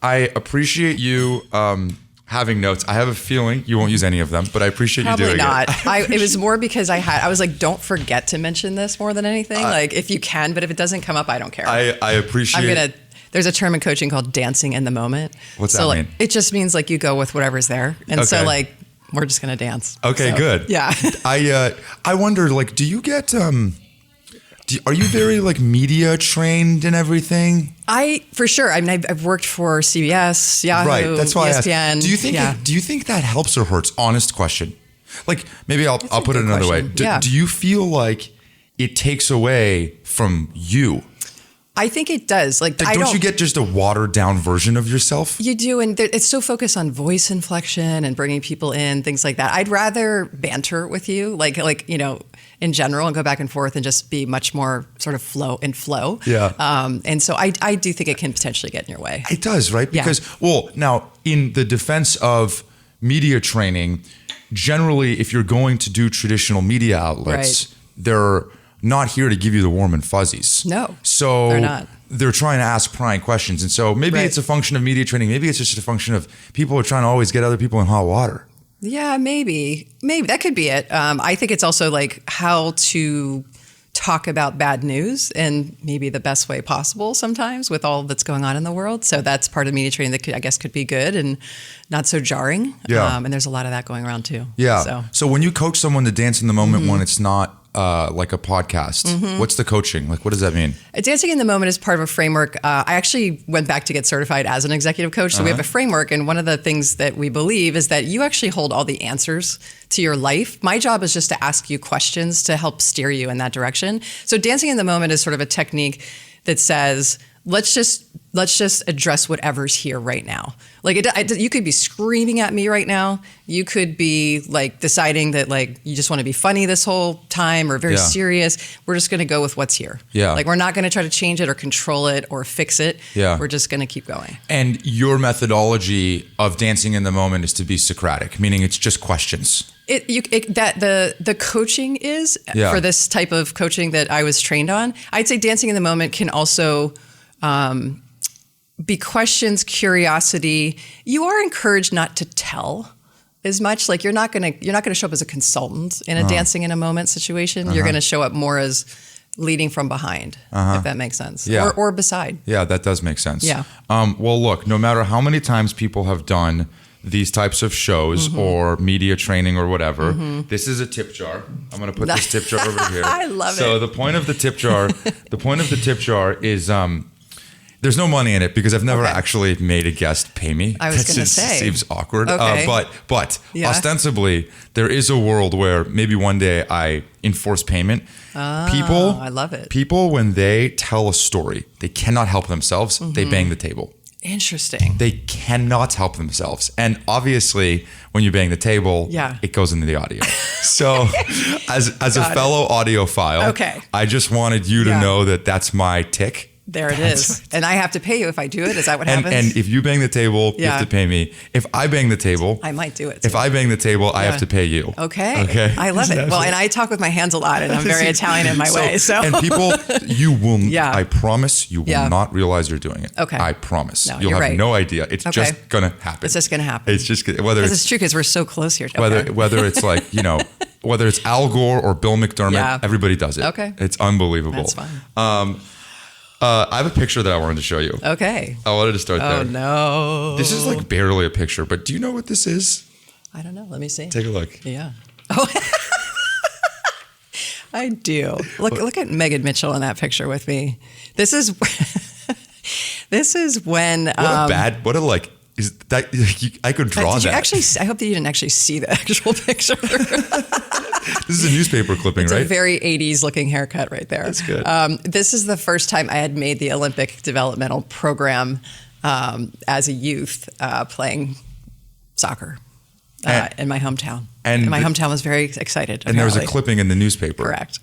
I appreciate you having notes. I have a feeling you won't use any of them, but I appreciate you doing not. it. It was more because I was like, don't forget to mention this more than anything. Like if you can, but if it doesn't come up, I don't care. I appreciate. There's a term in coaching called dancing in the moment. What's that mean? It just means like you go with whatever's there. And so like, we're just going to dance. Okay, good. Yeah. I wonder, like, do you get, are you very like media trained and everything? For sure. I mean, I've worked for CBS, Yahoo, right. That's why ESPN. I asked. Do you think that helps or hurts? Honest question. Like maybe I'll put it another way. Do you feel like it takes away from you? I think it does. Like, don't you get just a watered down version of yourself? You do, and it's so focused on voice inflection and bringing people in, things like that. I'd rather banter with you, like in general, and go back and forth and just be much more sort of flow. Yeah. And so I do think it can potentially get in your way. It does, right? Because now in the defense of media training, generally, if you're going to do traditional media outlets, they're not here to give you the warm and fuzzies. No, so they're not. They're trying to ask prying questions. And so maybe it's a function of media training. Maybe it's just a function of people are trying to always get other people in hot water. Yeah, maybe that could be it. I think it's also like how to talk about bad news in maybe the best way possible sometimes with all that's going on in the world. So that's part of media training that could be good and not so jarring. Yeah. And there's a lot of that going around too. Yeah. So when you coach someone to dance in the moment when it's not like a podcast, what's the coaching? Like, what does that mean? Dancing in the moment is part of a framework. I actually went back to get certified as an executive coach. So we have a framework. And one of the things that we believe is that you actually hold all the answers to your life. My job is just to ask you questions to help steer you in that direction. So dancing in the moment is sort of a technique that says, let's just address whatever's here right now. Like you could be screaming at me right now. You could be like deciding that like you just want to be funny this whole time or very serious. We're just going to go with what's here. Yeah. Like we're not going to try to change it or control it or fix it. Yeah. We're just going to keep going. And your methodology of dancing in the moment is to be Socratic, meaning it's just questions. The coaching is for this type of coaching that I was trained on. I'd say dancing in the moment can also be questions, curiosity. You are encouraged not to tell as much. Like you're not gonna show up as a consultant in a dancing in a moment situation. You're gonna show up more as leading from behind, if that makes sense. Yeah. Or beside. Yeah, that does make sense. Yeah. Well, look, no matter how many times people have done these types of shows or media training or whatever, this is a tip jar. I'm going to put this tip jar over here. I love it. So the point of the tip jar, is there's no money in it because I've never actually made a guest pay me. I was going to say. Seems awkward. Okay. But ostensibly, there is a world where maybe one day I enforce payment. People, I love it. People, when they tell a story, they cannot help themselves. They bang the table. Interesting. They cannot help themselves. And obviously, when you bang the table, it goes into the audio. So as a fellow audiophile, I just wanted you to know that that's my tick. There it is. And I have to pay you if I do it? Is that what happens? And if you bang the table, you have to pay me. If I bang the table... I might do it. If I bang the table, I have to pay you. Okay. I love it. Well, and I talk with my hands a lot, and I'm very Italian in my way. So. And people, you will... I promise you will not realize you're doing it. Okay. I promise. No, You'll have no idea. It's just going to happen. It's just going to happen. It's just... Whether it's true, because we're so close here. Whether it's like, whether it's Al Gore or Bill McDermott, everybody does it. Okay. It's unbelievable. That's fine. I have a picture that I wanted to show you. Okay. I wanted to start there. Oh, no. This is like barely a picture, but do you know what this is? I don't know. Let me see. Take a look. Yeah. Oh, I do. Look at Megan Mitchell in that picture with me. This is when... Is that I could draw that? I hope that you didn't actually see the actual picture. This is a newspaper clipping, right? It's a very 80s looking haircut right there. That's good. This is the first time I had made the Olympic developmental program as a youth playing soccer in my hometown. And my hometown was very excited. And there was a clipping in the newspaper. Correct.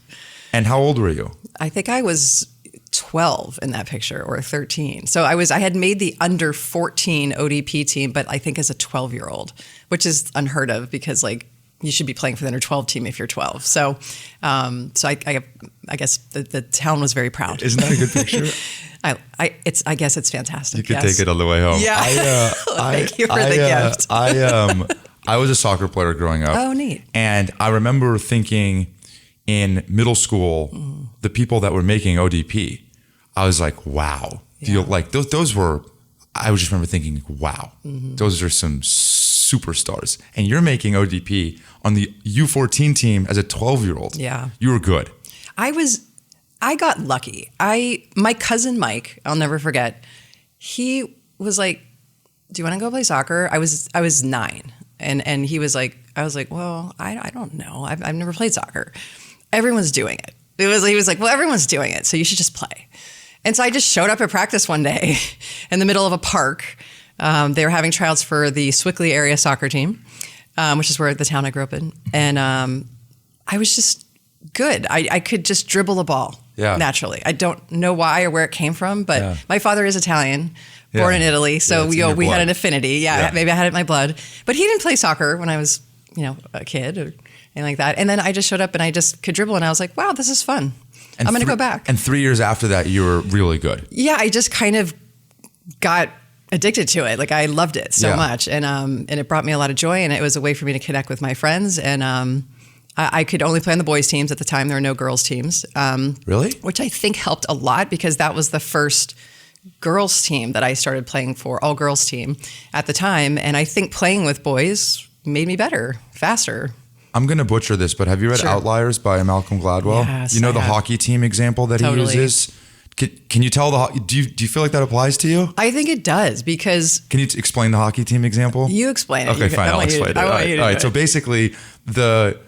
And how old were you? I think I was 12 in that picture, or 13. So I had made the under 14 ODP team, but I think as a 12-year-old, which is unheard of because like you should be playing for the under 12 team if you're 12. So, I guess the town was very proud. Isn't that a good picture? I guess it's fantastic. You could take it on the way home. Yeah. Thank you for the gift. I was a soccer player growing up. Oh, neat. And I remember thinking in middle school, the people that were making ODP, I was like, wow. Yeah. Like those were, I just remember thinking, wow, those are some superstars. And you're making ODP on the U14 team as a 12-year-old. Yeah. You were good. I got lucky. My cousin Mike, I'll never forget, he was like, do you want to go play soccer? I was 9. And he was like, I was like, well, I don't know. I've never played soccer. Everyone's doing it. He was like, well, everyone's doing it, so you should just play. And so I just showed up at practice one day in the middle of a park. They were having tryouts for the Swickley area soccer team, which is where the town I grew up in. And I was just good. I could just dribble a ball naturally. I don't know why or where it came from, but my father is Italian, born in Italy. So we had an affinity. Maybe I had it in my blood. But he didn't play soccer when I was, a kid or anything like that. And then I just showed up and I just could dribble and I was like, wow, this is fun. I'm going to go back. And 3 years after that, you were really good. Yeah, I just kind of got addicted to it. Like I loved it so much. And it brought me a lot of joy and it was a way for me to connect with my friends. And I could only play on the boys teams at the time. There were no girls teams. Really? Which I think helped a lot because that was the first girls team that I started playing for, all girls team at the time. And I think playing with boys made me better, faster. I'm going to butcher this, but have you read Outliers by Malcolm Gladwell? Yes, you know the hockey team example that he uses? Can you tell do you feel like that applies to you? I think it does because... Can you explain the hockey team example? You explain it. Okay, fine. I'll explain it. All right. So basically, the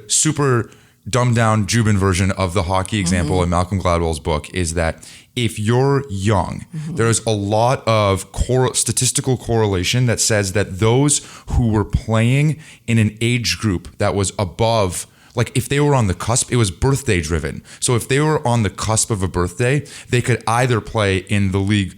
super dumbed down Joubin version of the hockey example in Malcolm Gladwell's book is that if you're young, there's a lot of statistical correlation that says that those who were playing in an age group that was above, like if they were on the cusp, it was birthday driven. So if they were on the cusp of a birthday, they could either play in the league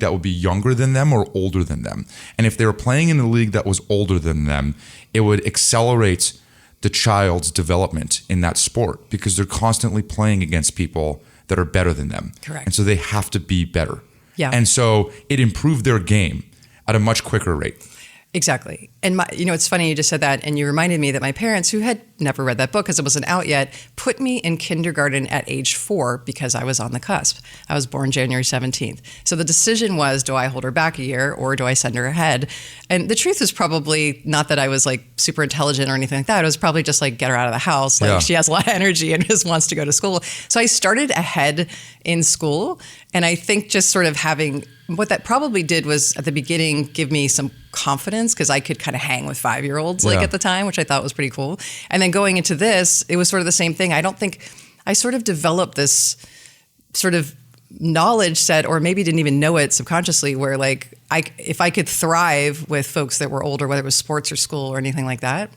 that would be younger than them or older than them. And if they were playing in the league that was older than them, it would accelerate the child's development in that sport because they're constantly playing against people that are better than them. Correct. And so they have to be better. Yeah. And so it improved their game at a much quicker rate. Exactly. And it's funny you just said that, and you reminded me that my parents, who had never read that book because it wasn't out yet, put me in kindergarten at age 4 because I was on the cusp. I was born January 17th. So the decision was, do I hold her back a year or do I send her ahead? And the truth is probably not that I was like super intelligent or anything like that. It was probably just like get her out of the house. Like she has a lot of energy and just wants to go to school. So I started ahead in school. And I think just sort of having, what that probably did was at the beginning give me some confidence because I could kind of hang with 5-year-olds at the time, which I thought was pretty cool. And then going into this, it was sort of the same thing. I don't think I sort of developed this sort of knowledge set, or maybe didn't even know it subconsciously, where like if I could thrive with folks that were older, whether it was sports or school or anything like that,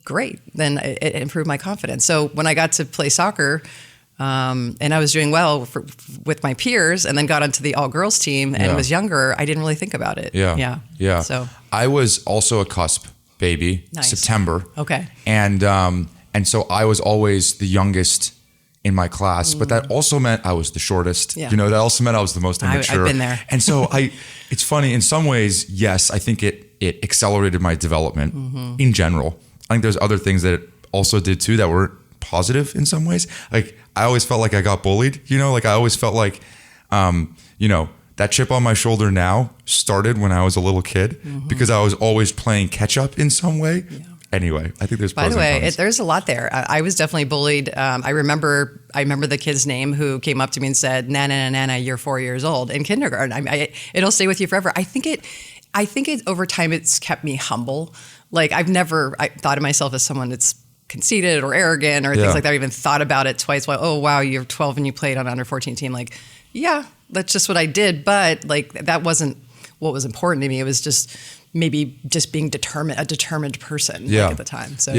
great. Then it improved my confidence. So when I got to play soccer, and I was doing well with my peers, and then got onto the all-girls team and was younger, I didn't really think about it. Yeah. So I was also a cusp baby, September. Okay. And so I was always the youngest in my class, but that also meant I was the shortest. Yeah. That also meant I was the most immature. I've been there. And so it's funny in some ways. Yes, I think it accelerated my development in general. I think there's other things that it also did too that were positive in some ways. Like I always felt like I got bullied, like I always felt like, that chip on my shoulder now started when I was a little kid because I was always playing catch up in some way. Yeah. Anyway, I think there's pros and cons. By the way, there's a lot there. I was definitely bullied. I remember the kid's name who came up to me and said, "Nana, Nana, you're 4 years old" in kindergarten. It'll stay with you forever. I think it over time it's kept me humble. Like I thought of myself as someone that's conceited or arrogant or things like that. I even thought about it twice. Well, oh wow, you're 12 and you played on an under 14 team. Like, yeah, that's just what I did. But like that wasn't what was important to me. It was just maybe just being a determined person at the time. So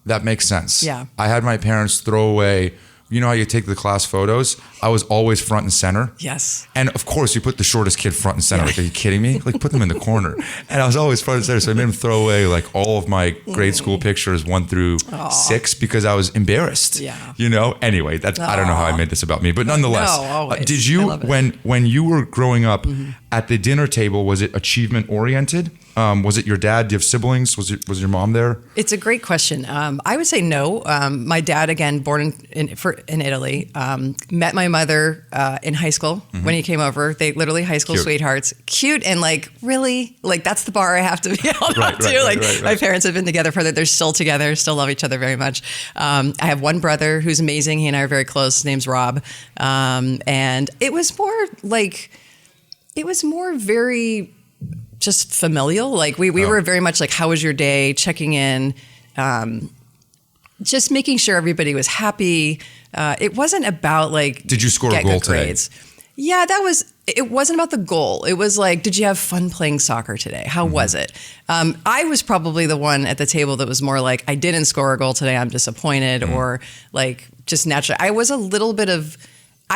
that makes sense. Yeah. I had my parents throw away you know how you take the class photos? I was always front and center. Yes. And of course, you put the shortest kid front and center. Like, are you kidding me? Like, put them in the corner. And I was always front and center. So I made him throw away like all of my grade school pictures 1 through 6 because I was embarrassed. Yeah. You know. Anyway, I don't know how I made this about me, but nonetheless, did you when you were growing up at the dinner table? Was it achievement oriented? Was it your dad? Do you have siblings? Was your mom there? It's a great question. I would say no. My dad, again, born in Italy, met my mother in high school when he came over. They literally high school sweethearts, cute and like really like that's the bar I have to be held up to. Like my parents have been together further. They're still together, still love each other very much. I have one brother who's amazing. He and I are very close. His name's Rob, and it was more very just familial. Like we were very much like, how was your day? Checking in, just making sure everybody was happy. It wasn't about like, did you score a goal today? Yeah, it wasn't about the goal. It was like, did you have fun playing soccer today? How was it? I was probably the one at the table that was more like, I didn't score a goal today. I'm disappointed or like just naturally. I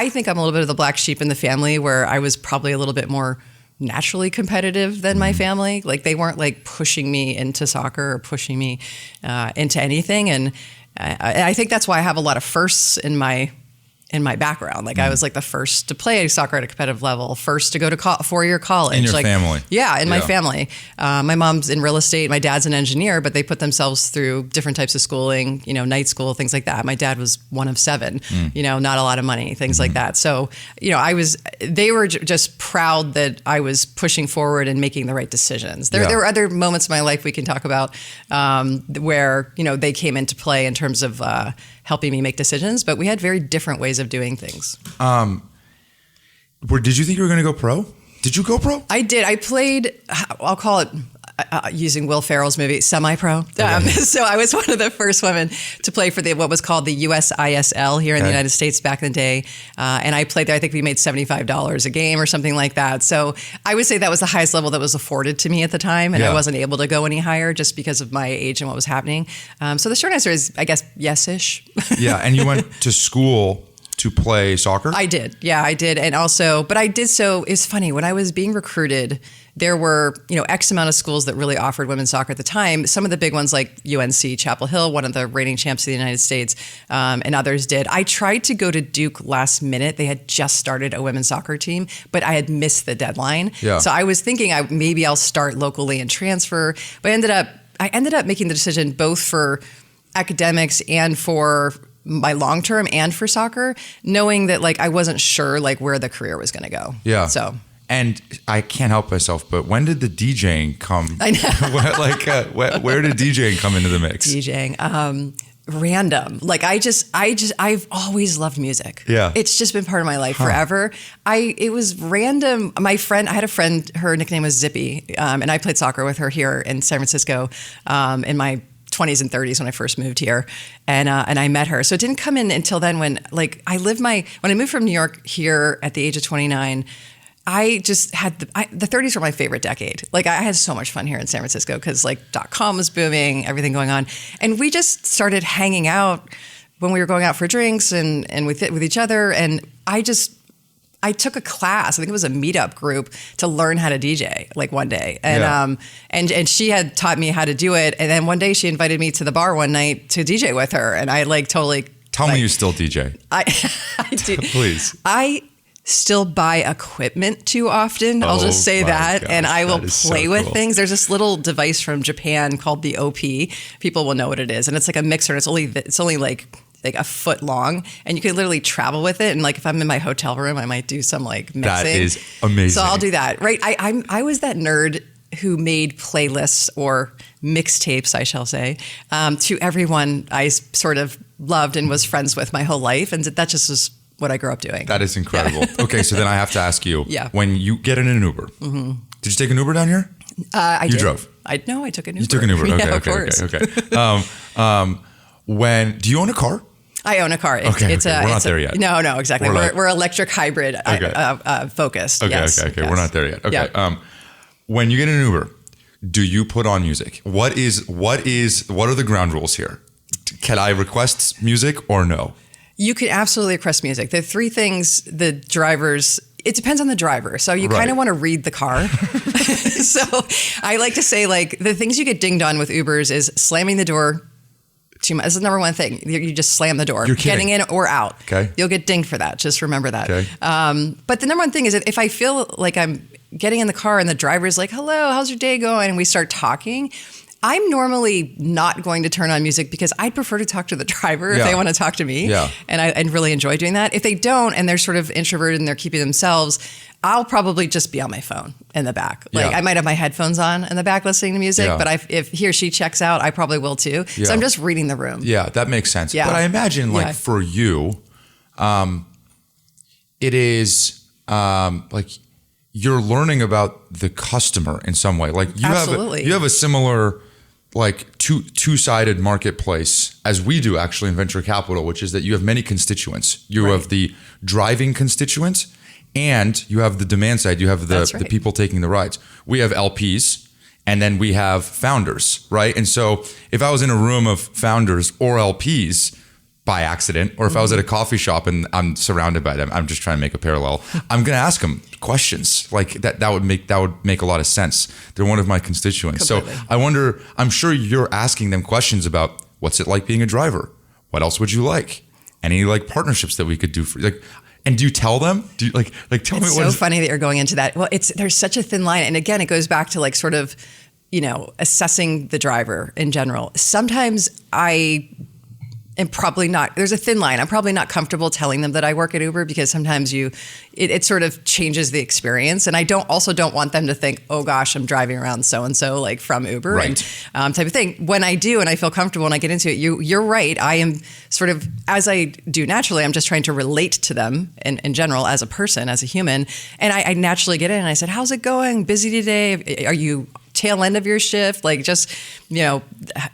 think I'm a little bit of the black sheep in the family where I was probably a little bit more naturally competitive than my family. Like they weren't like pushing me into soccer or pushing me into anything. And I think that's why I have a lot of firsts in my background. Like I was like the first to play soccer at a competitive level, first to go to 4-year college. In your family. Yeah, in my family. My mom's in real estate, my dad's an engineer, but they put themselves through different types of schooling, you know, night school, things like that. My dad was one of 7, you know, not a lot of money, things like that. So, you know, they were just proud that I was pushing forward and making the right decisions. There were other moments in my life we can talk about where, you know, they came into play in terms of helping me make decisions, but we had very different ways of doing things. Did you think you were going to go pro? Did you go pro? I did. I played, I'll call it, using Will Ferrell's movie, semi-pro. So I was one of the first women to play for what was called the USISL here in the United States back in the day. And I played there. I think we made $75 a game or something like that. So I would say that was the highest level that was afforded to me at the time. And I wasn't able to go any higher just because of my age and what was happening. So the short answer is, I guess, yes-ish. Yeah. And you went to school to play soccer? I did. Yeah, I did. And also, but I did so, it's funny, when I was being recruited, there were, you know, X amount of schools that really offered women's soccer at the time. Some of the big ones like UNC Chapel Hill, one of the reigning champs of the United States, and others did. I tried to go to Duke last minute. They had just started a women's soccer team, but I had missed the deadline. Yeah. So I was thinking maybe I'll start locally and transfer. But I ended up making the decision both for academics and for my long term and for soccer, knowing that like I wasn't sure like where the career was going to go. Yeah. So. And I can't help myself, but when did the DJing come? I know. Where did DJing come into the mix? DJing, random. Like I've always loved music. Yeah. It's just been part of my life forever. It was random. I had a friend, her nickname was Zippy, and I played soccer with her here in San Francisco in my 20s and 30s when I first moved here, and I met her. So it didn't come in until then when I moved from New York here at the age of 29. I just had the 30s were my favorite decade. Like I had so much fun here in San Francisco because like dotcom was booming, everything going on, and we just started hanging out when we were going out for drinks and with each other. And I took a class. I think it was a meetup group to learn how to DJ like one day. And and she had taught me how to do it. And then one day she invited me to the bar one night to DJ with her. And I like totally Tell me you still DJ. I do. Please. I still buy equipment too often. I'll just say that. Gosh, and I will play with things. There's this little device from Japan called the OP. People will know what it is. And it's like a mixer. And it's only like a foot long, and you can literally travel with it. And like if I'm in my hotel room, I might do some like mixing. That is amazing. So I'll do that. Right. I was that nerd who made playlists or mixtapes, I shall say, to everyone I sort of loved and was friends with my whole life. And that just was what I grew up doing. That is incredible. Yeah. Okay. So then I have to ask you, when you get in an Uber, did you take an Uber down here? I did. You drove? I took an Uber. You took an Uber. Okay. Yeah, of course. Okay. Do you own a car? I own a car. We're not there yet. No, exactly. We're electric hybrid focused. Okay. We're not there yet. Okay. Yeah. When you get in an Uber, do you put on music? What are the ground rules here? Can I request music or no? You could absolutely request music. The three things the drivers, it depends on the driver. So you kind of want to read the car. So I like to say, like, the things you get dinged on with Ubers is slamming the door too much. That's the number one thing. You just slam the door. You're kidding. Getting in or out. Okay. You'll get dinged for that. Just remember that. Okay. But the number one thing is if I feel like I'm getting in the car and the driver's like, hello, how's your day going? And we start talking, I'm normally not going to turn on music because I'd prefer to talk to the driver if they want to talk to me. Yeah. And I really enjoy doing that. If they don't and they're sort of introverted and they're keeping themselves, I'll probably just be on my phone in the back. Like I might have my headphones on in the back listening to music, but if he or she checks out, I probably will too. Yeah. So I'm just reading the room. Yeah, that makes sense. Yeah. But I imagine like for you, it is like you're learning about the customer in some way. Like you have a similar like two-sided marketplace as we do actually in venture capital, which is that you have many constituents. You have the driving constituent and you have the demand side. You have the people taking the rides. We have LPs and then we have founders, right? And so if I was in a room of founders or LPs by accident, or if I was at a coffee shop and I'm surrounded by them, I'm just trying to make a parallel. I'm going to ask them questions like that. That would make a lot of sense. They're one of my constituents. Completely. So I wonder, I'm sure you're asking them questions about what's it like being a driver? What else would you like? Any like partnerships that we could do for like, and do you tell them? Do you like tell me what? It's so funny that you're going into that. Well, there's such a thin line. And again, it goes back to like sort of, assessing the driver in general. Sometimes and probably not, there's a thin line. I'm probably not comfortable telling them that I work at Uber because sometimes it sort of changes the experience. And I don't want them to think, oh gosh, I'm driving around so-and-so like from Uber and type of thing. When I do and I feel comfortable and I get into it, you're right. I am sort of, as I do naturally, I'm just trying to relate to them in general as a person, as a human. And I naturally get in and I said, how's it going? Busy today? Are you tail end of your shift? Like just,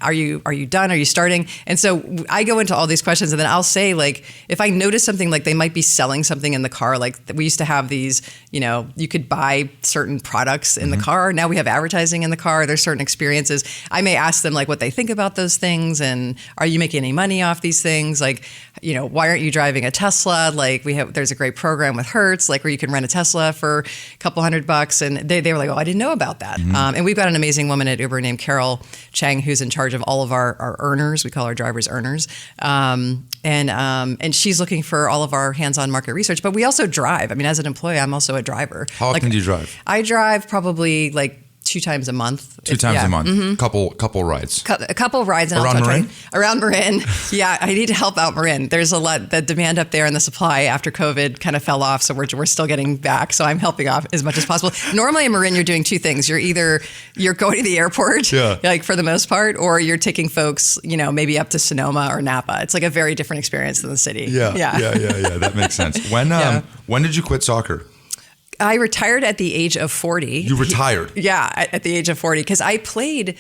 are you done? Are you starting? And so I go into all these questions and then I'll say like, if I notice something like they might be selling something in the car, like we used to have these, you could buy certain products in the car. Now we have advertising in the car. There's certain experiences. I may ask them like what they think about those things. And are you making any money off these things? Like, why aren't you driving a Tesla? Like there's a great program with Hertz, like where you can rent a Tesla for a couple $100. And they were like, oh, I didn't know about that. And we've got an amazing woman at Uber named Carol Chang, who's in charge of all of our earners. We call our drivers earners. And she's looking for all of our hands-on market research, but we also drive. I mean, as an employee, I'm also a driver. How often do you drive? I drive probably like 2 times a month. 2 times a month. Couple rides. A couple rides. And around Marin? Around Marin. Yeah, I need to help out Marin. There's a lot, the demand up there and the supply after COVID kind of fell off. So we're still getting back. So I'm helping off as much as possible. Normally in Marin, you're doing 2 things. You're going to the airport, like for the most part, or you're taking folks, maybe up to Sonoma or Napa. It's like a very different experience than the city. Yeah. That makes sense. When did you quit soccer? I retired at the age of 40. You retired? Yeah, at the age of 40, because I played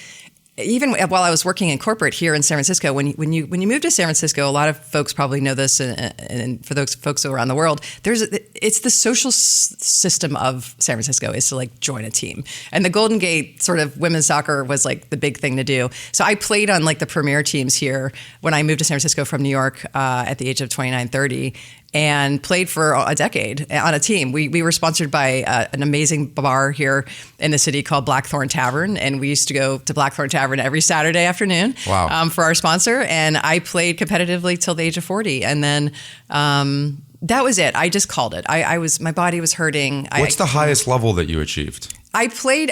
even while I was working in corporate here in San Francisco. When you move to San Francisco, a lot of folks probably know this, and for those folks around the world, it's the social system of San Francisco is to like join a team, and the Golden Gate sort of women's soccer was like the big thing to do. So I played on like the premier teams here when I moved to San Francisco from New York at the age of 29, 30. And played for a decade on a team. We were sponsored by an amazing bar here in the city called Blackthorn Tavern, and we used to go to Blackthorn Tavern every Saturday afternoon for our sponsor. And I played competitively till the age of 40, and then that was it. I just called it. My body was hurting. What's the highest level that you achieved? I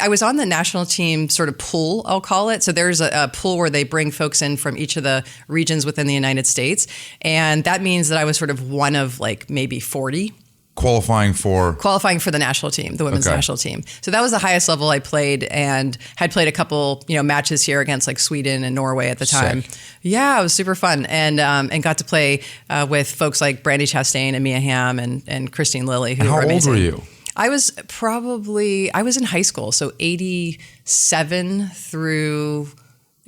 was on the national team sort of pool, I'll call it. So there's a pool where they bring folks in from each of the regions within the United States. And that means that I was sort of one of like maybe 40. Qualifying for the national team, the women's national team. So that was the highest level I played, and had played a couple, matches here against like Sweden and Norway at the time. Sick. Yeah, it was super fun, and got to play with folks like Brandy Chastain and Mia Hamm and Christine Lilly, who were amazing. How old were you? I was in high school, so 87 through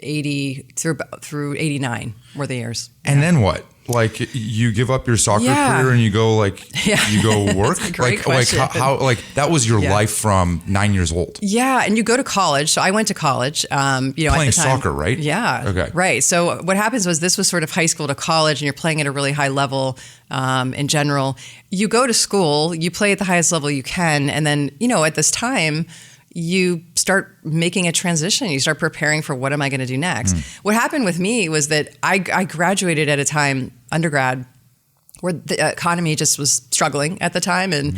through 89 were the years. And then what? Like you give up your soccer career and you go you go work? That's a great question. Like how that was your life from 9 years old. Yeah. And you go to college. So I went to college, playing at the time, soccer, right? Yeah. Okay. Right. So what happens was this was sort of high school to college and you're playing at a really high level in general. You go to school, you play at the highest level you can. And then, at this time, you start making a transition. You start preparing for what am I going to do next? What happened with me was that I graduated at a time, undergrad, where the economy just was struggling at the time and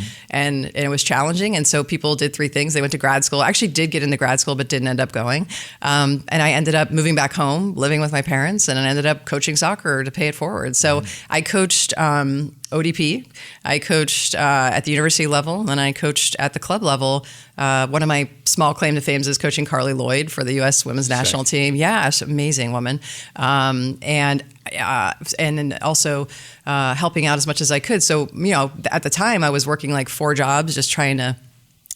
it was challenging. And so people did three things. They went to grad school. I actually did get into grad school, but didn't end up going. And I ended up moving back home, living with my parents, and I ended up coaching soccer to pay it forward. So I coached ODP. I coached at the university level, and then I coached at the club level. One of my small claim to fame is coaching Carly Lloyd for the U.S. women's national team. Yeah, she's an amazing woman. And then also helping out as much as I could. So, at the time I was working like 4 jobs, I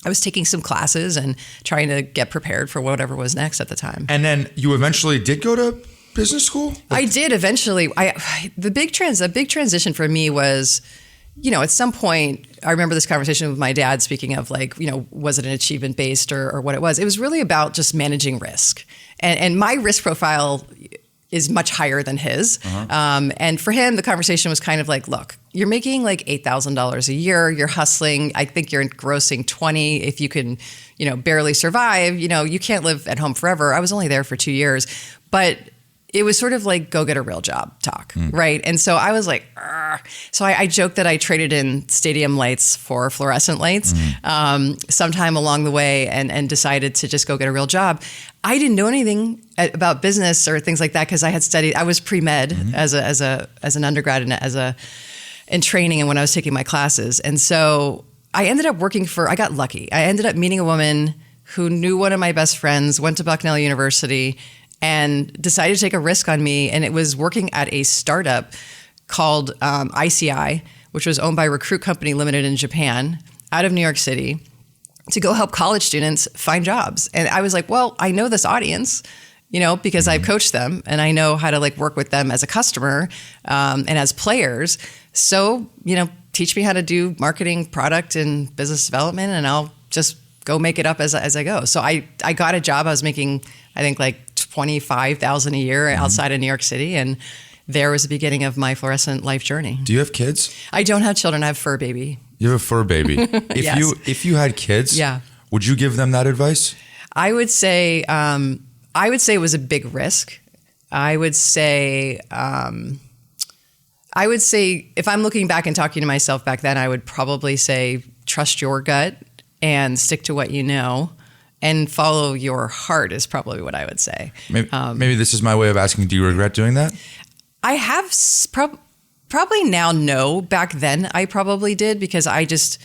was taking some classes and trying to get prepared for whatever was next at the time. And then you eventually did go to business school? I did eventually. The big transition for me was, at some point, I remember this conversation with my dad speaking of was it an achievement based or what it was? It was really about just managing risk. And my risk profile is much higher than his. And for him, the conversation was kind of like, look, you're making like $8,000 a year. You're hustling. I think you're grossing 20. If you can, barely survive, you can't live at home forever. I was only there for 2 years, but it was sort of like go get a real job talk, right? And so I was like, argh. So I joked that I traded in stadium lights for fluorescent lights sometime along the way and decided to just go get a real job. I didn't know anything about business or things like that because I had studied. I was pre-med as an undergrad and in training and when I was taking my classes. And so I ended up I got lucky. I ended up meeting a woman who knew one of my best friends, went to Bucknell University, and decided to take a risk on me. And it was working at a startup called ICI, which was owned by Recruit Company Limited in Japan, out of New York City, to go help college students find jobs. And I was like, well, I know this audience, because I've coached them and I know how to work with them as a customer and as players. So, teach me how to do marketing, product, and business development, and I'll just go make it up as I go. So I got a job. I was making, I think, $25,000 a year outside of New York City, and there was the beginning of my fluorescent life journey. Do you have kids? I don't have children. I have a fur baby. You have a fur baby. If you had kids, would you give them that advice? I would say it was a big risk. I would say if I'm looking back and talking to myself back then, I would probably say trust your gut and stick to what you know. And follow your heart is probably what I would say. Maybe this is my way of asking, do you regret doing that? I have probably now no. Back then I probably did because I just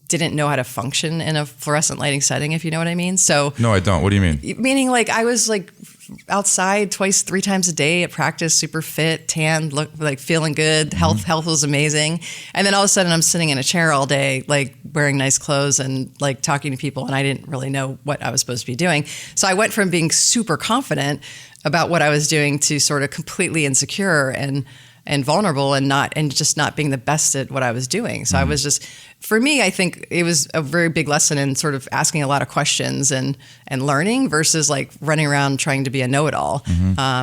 didn't know how to function in a fluorescent lighting setting, if you know what I mean. So no, I don't. What do you mean? Meaning I was outside 2-3 times a day at practice, super fit, tan, feeling good. Health was amazing. And then all of a sudden I'm sitting in a chair all day, wearing nice clothes and talking to people. And I didn't really know what I was supposed to be doing. So I went from being super confident about what I was doing to sort of completely insecure and vulnerable and just not being the best at what I was doing. So I was just, for me, I think it was a very big lesson in sort of asking a lot of questions and learning versus running around trying to be a know-it-all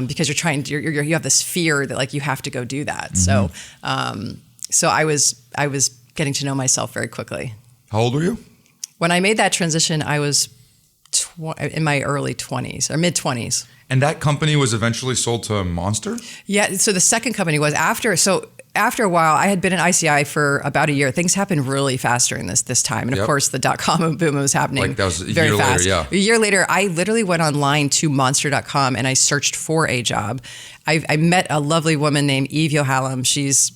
because you have this fear that you have to go do that. So I was getting to know myself very quickly. How old were you? When I made that transition, I was in my early 20s or mid 20s. And that company was eventually sold to Monster? Yeah. So the second company was after a while. I had been in ICI for about a year. Things happened really fast during this time. And of course, the dotcom boom was happening that was very fast. Later, yeah. A year later, I literally went online to monster.com and I searched for a job. I met a lovely woman named Eve Yohalem. She's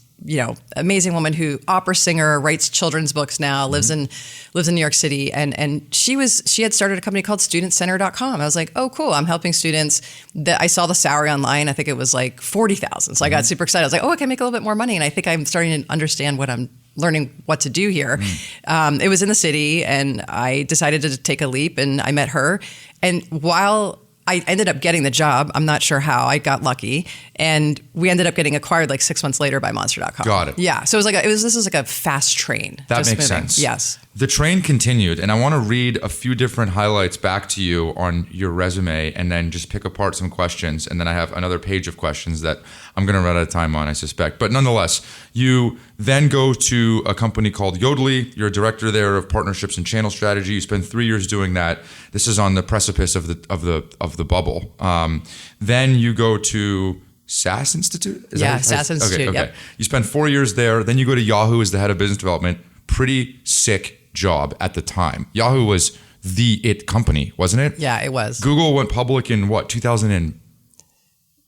amazing woman who opera singer, writes children's books now, lives in New York City. And she had started a company called studentcenter.com. I was like, oh, cool. I'm helping students. I saw the salary online. I think it was $40,000. So I got super excited. I was like, oh, I can make a little bit more money. And I think I'm starting to understand what I'm learning what to do here. It was in the city and I decided to take a leap and I met her. And while I ended up getting the job. I'm not sure how. I got lucky, and we ended up getting acquired like 6 months later by Monster.com. Got it. Yeah. So this is like a fast train. That makes sense. Yes. The train continued, and I want to read a few different highlights back to you on your resume, and then just pick apart some questions, and then I have another page of questions that I'm going to run out of time on, I suspect. But nonetheless, you then go to a company called Yodlee. You're a director there of partnerships and channel strategy. You spend 3 years doing that. This is on the precipice of the bubble. Then you go to SAS Institute? SAS Institute. Okay. Yep. You spend 4 years there. Then you go to Yahoo as the head of business development. Pretty sick job at the time. Yahoo was the it company, wasn't it? Yeah, it was. Google went public in what, 2000?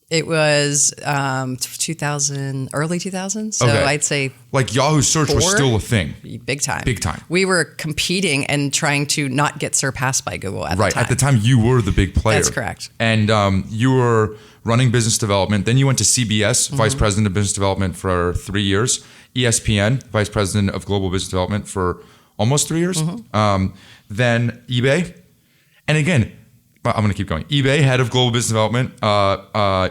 It was 2000, early 2000s. So okay. I'd say like Yahoo search was still a thing. Big time. Big time. We were competing and trying to not get surpassed by Google at the time. Right. At the time, you were the big player. That's correct. And you were running business development. Then you went to CBS, vice president of business development for 3 years. ESPN, vice president of global business development for almost 3 years. Then eBay. And again, I'm going to keep going. eBay, head of global business development.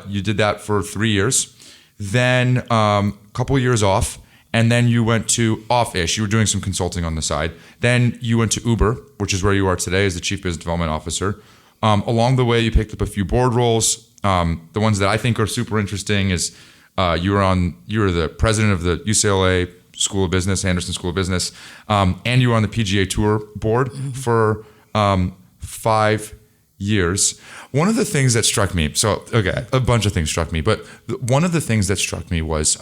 You did that for 3 years. Then a couple of years off. And then you went to off-ish. You were doing some consulting on the side. Then you went to Uber, which is where you are today as the chief business development officer. Along the way, you picked up a few board roles. The ones that I think are super interesting is you were the president of the UCLA School of Business, Anderson School of Business, and you were on the PGA Tour board for 5 years. One of the things that struck me, a bunch of things struck me, but one of the things that struck me was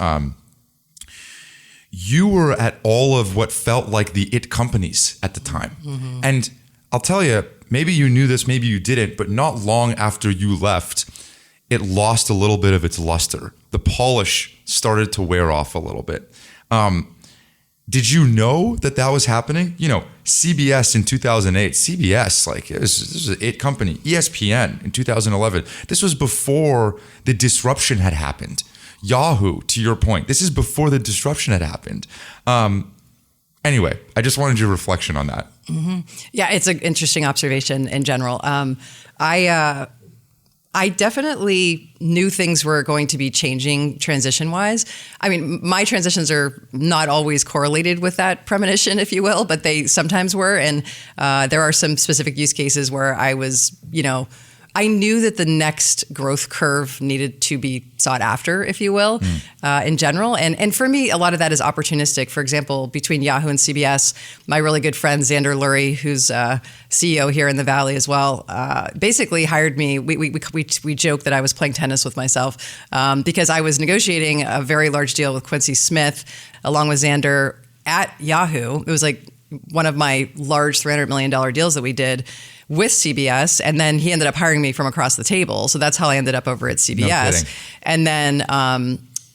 you were at all of what felt like the it companies at the time. And I'll tell you, maybe you knew this, maybe you didn't, but not long after you left, it lost a little bit of its luster. The polish started to wear off a little bit. Did you know that was happening? You know, CBS in 2008, CBS, this was an it company. ESPN in 2011. This was before the disruption had happened. Yahoo, to your point, this is before the disruption had happened. Anyway, I just wanted your reflection on that. Yeah, it's an interesting observation in general. I definitely knew things were going to be changing transition-wise. I mean, my transitions are not always correlated with that premonition, if you will, but they sometimes were. And there are some specific use cases where I was, I knew that the next growth curve needed to be sought after, if you will, in general. And for me, a lot of that is opportunistic. For example, between Yahoo and CBS, my really good friend, Xander Lurie, who's CEO here in the Valley as well, basically hired me. We joked that I was playing tennis with myself because I was negotiating a very large deal with Quincy Smith, along with Xander at Yahoo. It was like one of my large $300 million deals that we did with CBS, and then he ended up hiring me from across the table. So that's how I ended up over at CBS. No kidding. And then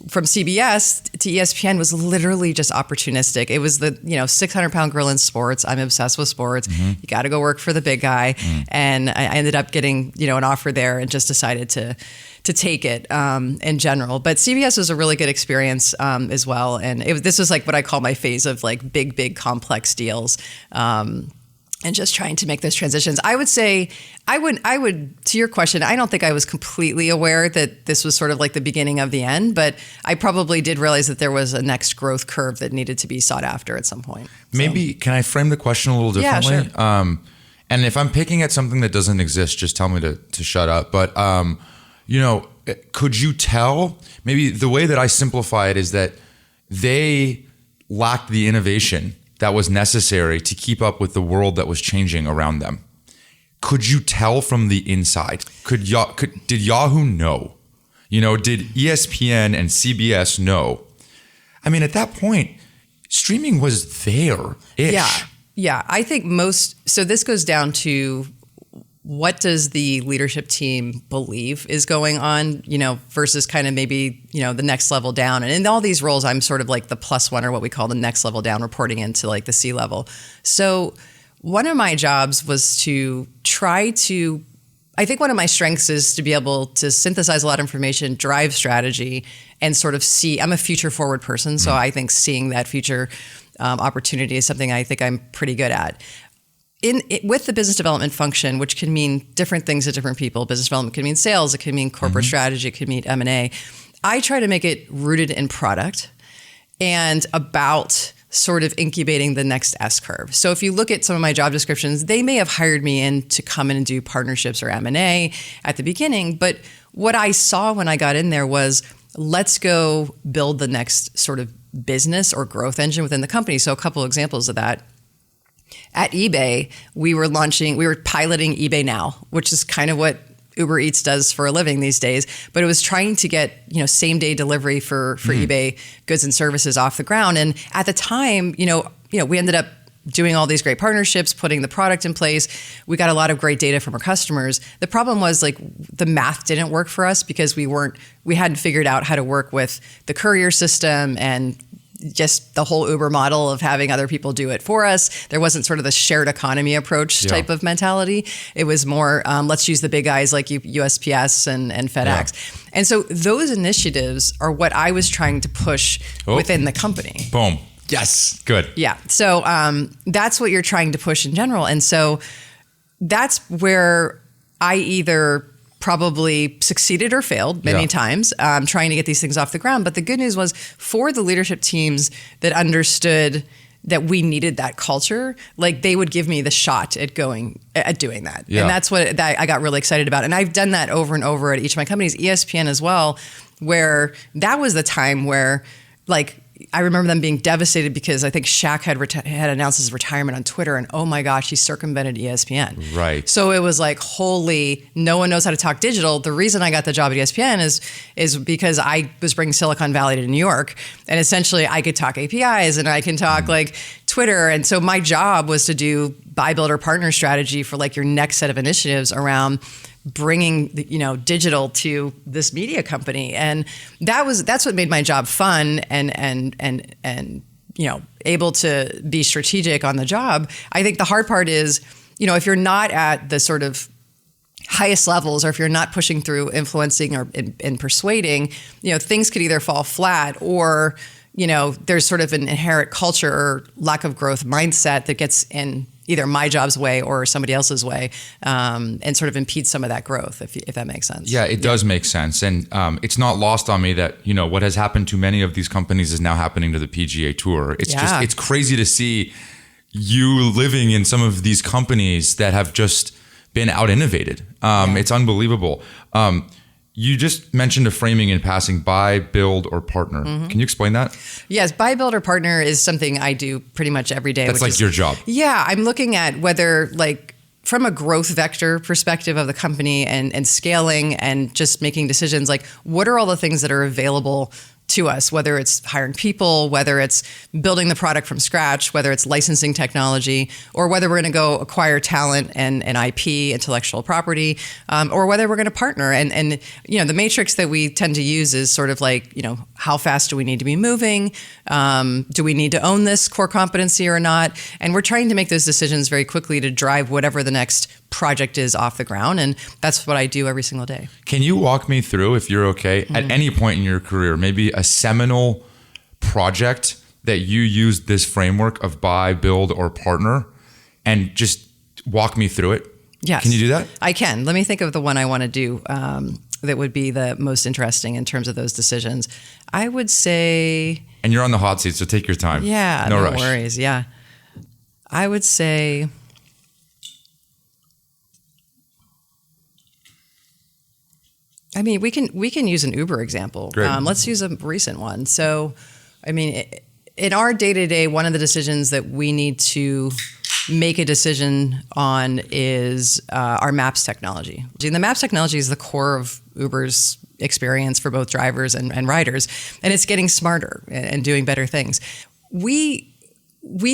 from CBS to ESPN was literally just opportunistic. It was the 600-pound gorilla in sports. I'm obsessed with sports. You got to go work for the big guy, and I ended up getting an offer there, and just decided to take it in general. But CBS was a really good experience as well, and this was like what I call my phase of like big complex deals. And just trying to make those transitions. I would say, I would, to your question, I don't think I was completely aware that this was sort of like the beginning of the end, but I probably did realize that there was a next growth curve that needed to be sought after at some point. Maybe, can I frame the question a little differently? Yeah, sure. And if I'm picking at something that doesn't exist, just tell me to shut up. But, could you tell, maybe the way that I simplify it is that they lacked the innovation that was necessary to keep up with the world that was changing around them. Could you tell from the inside? Did Yahoo know? Did ESPN and CBS know? I mean, at that point, streaming was there-ish. Yeah. I think so this goes down to what does the leadership team believe is going on, versus kind of maybe, the next level down. And in all these roles, I'm sort of like the plus one, or what we call the next level down, reporting into like the C level. So one of my jobs was to I think one of my strengths is to be able to synthesize a lot of information, drive strategy, and sort of I'm a future forward person. So I think seeing that future opportunity is something I think I'm pretty good at. with the business development function, which can mean different things to different people. Business development can mean sales. It can mean corporate strategy. It can mean M&A. I try to make it rooted in product and about sort of incubating the next S curve. So if you look at some of my job descriptions, they may have hired me in to come in and do partnerships or M&A at the beginning. But what I saw when I got in there was, let's go build the next sort of business or growth engine within the company. So a couple of examples of that. At eBay, we were piloting eBay Now, which is kind of what Uber Eats does for a living these days, but it was trying to get, same day delivery for eBay goods and services off the ground. And at the time, we ended up doing all these great partnerships, putting the product in place. We got a lot of great data from our customers. The problem was the math didn't work for us because we hadn't figured out how to work with the courier system and just the whole Uber model of having other people do it for us. There wasn't sort of the shared economy approach type of mentality. It was more, let's use the big guys like USPS and FedEx. Yeah. And so those initiatives are what I was trying to push within the company. Boom. Yes. Good. Yeah. So that's what you're trying to push in general. And so that's where I either probably succeeded or failed many times trying to get these things off the ground. But the good news was for the leadership teams that understood that we needed that culture, they would give me the shot at doing that. Yeah. And that's what I got really excited about. And I've done that over and over at each of my companies, ESPN as well, where that was the time where I remember them being devastated because I think Shaq had announced his retirement on Twitter, and oh my gosh, he circumvented ESPN. Right. So it was holy, no one knows how to talk digital. The reason I got the job at ESPN is because I was bringing Silicon Valley to New York, and essentially I could talk APIs and I can talk Twitter. And so my job was to do buy, build, or partner strategy for your next set of initiatives around bringing digital to this media company. And that's what made my job fun and able to be strategic on the job. I think the hard part is, if you're not at the sort of highest levels, or if you're not pushing through influencing or in persuading, things could either fall flat or, there's sort of an inherent culture or lack of growth mindset that gets in either my job's way or somebody else's way, and sort of impedes some of that growth, if that makes sense. Yeah, it does make sense. And it's not lost on me that, what has happened to many of these companies is now happening to the PGA Tour. It's it's crazy to see you living in some of these companies that have just been out-innovated. It's unbelievable. You just mentioned a framing in passing, buy, build, or partner. Mm-hmm. Can you explain that? Yes, buy, build, or partner is something I do pretty much every day. That's your job. Yeah, I'm looking at whether from a growth vector perspective of the company and scaling and just making decisions, what are all the things that are available to us, whether it's hiring people, whether it's building the product from scratch, whether it's licensing technology, or whether we're going to go acquire talent and IP, intellectual property, or whether we're going to partner. And the matrix that we tend to use is sort of how fast do we need to be moving? Do we need to own this core competency or not? And we're trying to make those decisions very quickly to drive whatever the next project is off the ground. And that's what I do every single day. Can you walk me through, if you're okay, at any point in your career, maybe a seminal project that you used this framework of buy, build, or partner, and just walk me through it? Yes. Can you do that? I can. Let me think of the one I want to do that would be the most interesting in terms of those decisions. I would say... And you're on the hot seat, so take your time. Yeah, no rush. Worries. Yeah. I would say... I mean, we can use an Uber example. Let's use a recent one. So, I mean, in our day-to-day, one of the decisions that we need to make a decision on is our Maps technology. And the Maps technology is the core of Uber's experience for both drivers and riders, and it's getting smarter and doing better things. We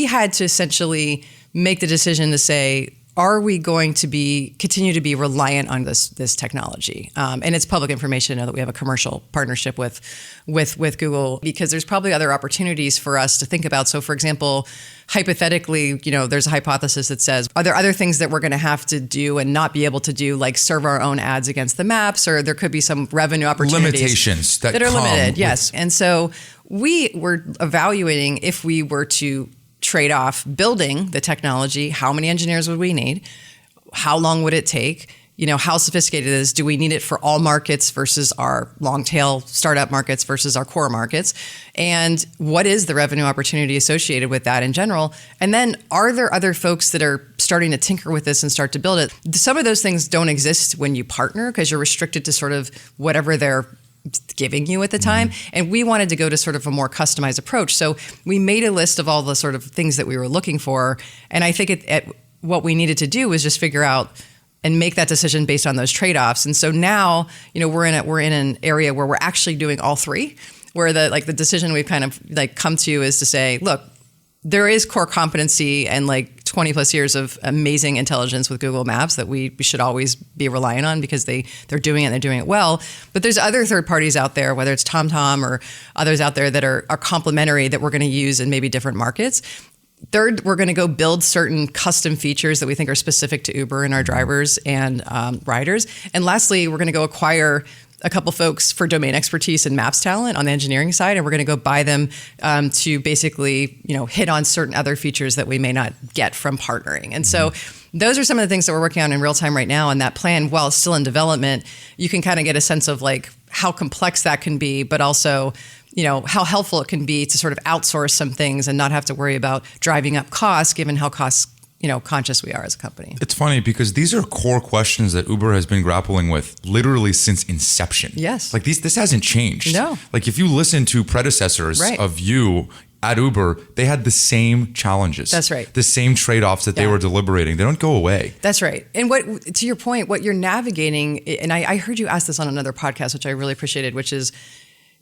had to essentially make the decision to say, are we going to continue to be reliant on this technology? And it's public information now that we have a commercial partnership with Google, because there's probably other opportunities for us to think about. So, for example, hypothetically, there's a hypothesis that says, are there other things that we're going to have to do and not be able to do, like serve our own ads against the maps, or there could be some revenue opportunities. Limitations that are limited, yes. And so we were evaluating if we were to trade off building the technology. How many engineers would we need? How long would it take? How sophisticated it is. Do we need it for all markets versus our long tail startup markets versus our core markets? And what is the revenue opportunity associated with that in general? And then are there other folks that are starting to tinker with this and start to build it? Some of those things don't exist when you partner because you're restricted to sort of whatever they're giving you at the time. Mm-hmm. And we wanted to go to sort of a more customized approach. So we made a list of all the sort of things that we were looking for. And I think what we needed to do was just figure out and make that decision based on those trade-offs. And so now, we're in an area where we're actually doing all three, where the decision we've kind of come to is to say, look, there is core competency and 20 plus years of amazing intelligence with Google Maps that we should always be relying on because they're doing it and they're doing it well. But there's other third parties out there, whether it's TomTom or others out there that are complementary that we're going to use in maybe different markets. Third, we're going to go build certain custom features that we think are specific to Uber and our drivers and riders. And lastly, we're going to go acquire a couple folks for domain expertise and maps talent on the engineering side, and we're going to go buy them to basically, hit on certain other features that we may not get from partnering. And so those are some of the things that we're working on in real time right now. And that plan, while it's still in development, you can kind of get a sense of how complex that can be, but also how helpful it can be to sort of outsource some things and not have to worry about driving up costs, given how cost conscious we are as a company. It's funny because these are core questions that Uber has been grappling with literally since inception. Yes. This hasn't changed. No. If you listen to predecessors of you at Uber, they had the same challenges. That's right. The same trade-offs that they were deliberating. They don't go away. That's right. And to your point, what you're navigating, and I heard you ask this on another podcast, which I really appreciated, which is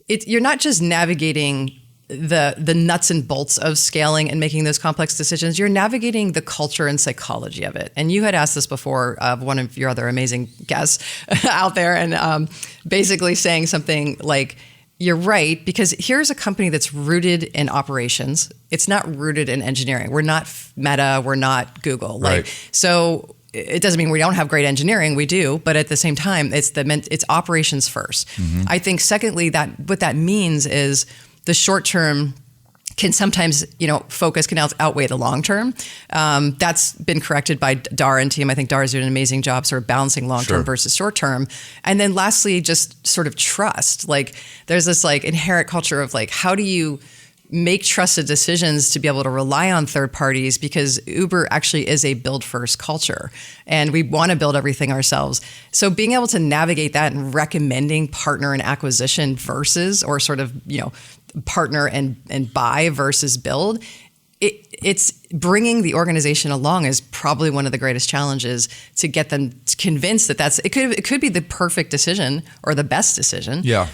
you're not just navigating the nuts and bolts of scaling and making those complex decisions. You're navigating the culture and psychology of it. And you had asked this before of one of your other amazing guests out there, and basically saying something like, you're right, because here's a company that's rooted in operations. It's not rooted in engineering. We're not Meta. We're not Google. Right. So it doesn't mean we don't have great engineering. We do, but at the same time, it's operations first. Mm-hmm. I think secondly, that what that means is the short term can sometimes, focus can outweigh the long term. That's been corrected by Dara and team. I think Dara's doing an amazing job sort of balancing long term versus short term. And then lastly, just sort of trust. There's this inherent culture of how do you make trusted decisions to be able to rely on third parties, because Uber actually is a build first culture and we want to build everything ourselves. So being able to navigate that and recommending partner and acquisition versus, or sort of, partner and buy versus build, it's bringing the organization along is probably one of the greatest challenges, to get them convinced that it could be the perfect decision or the best decision. Yeah.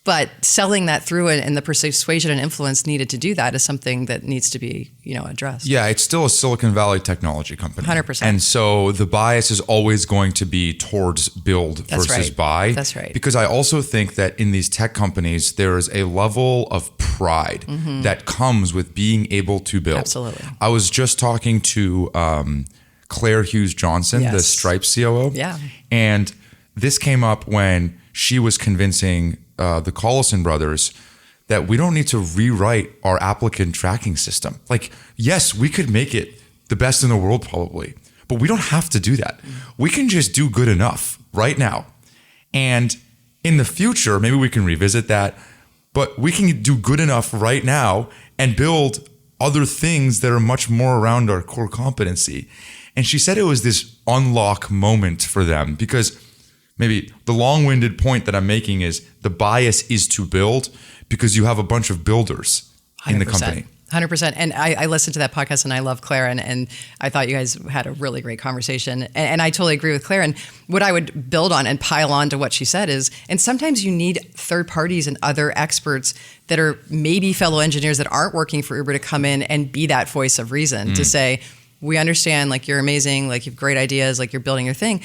But selling that through and the persuasion and influence needed to do that is something that needs to be, addressed. Yeah, it's still a Silicon Valley technology company. 100%. And so the bias is always going to be towards build versus buy. That's right. Because I also think that in these tech companies, there is a level of pride that comes with being able to build. Absolutely. I was just talking to Claire Hughes Johnson, the Stripe COO. Yeah. And this came up when she was convincing the Collison brothers that we don't need to rewrite our applicant tracking system. Yes, we could make it the best in the world probably, but we don't have to do that. We can just do good enough right now. And in the future, maybe we can revisit that, but we can do good enough right now and build other things that are much more around our core competency. And she said it was this unlock moment for them, because maybe the long-winded point that I'm making is the bias is to build because you have a bunch of builders in the company. 100%. And I listened to that podcast and I love Claire, and I thought you guys had a really great conversation. And I totally agree with Claire. And what I would build on and pile on to what she said is, and sometimes you need third parties and other experts that are maybe fellow engineers that aren't working for Uber to come in and be that voice of reason to say, we understand, you're amazing, you have great ideas, you're building your thing.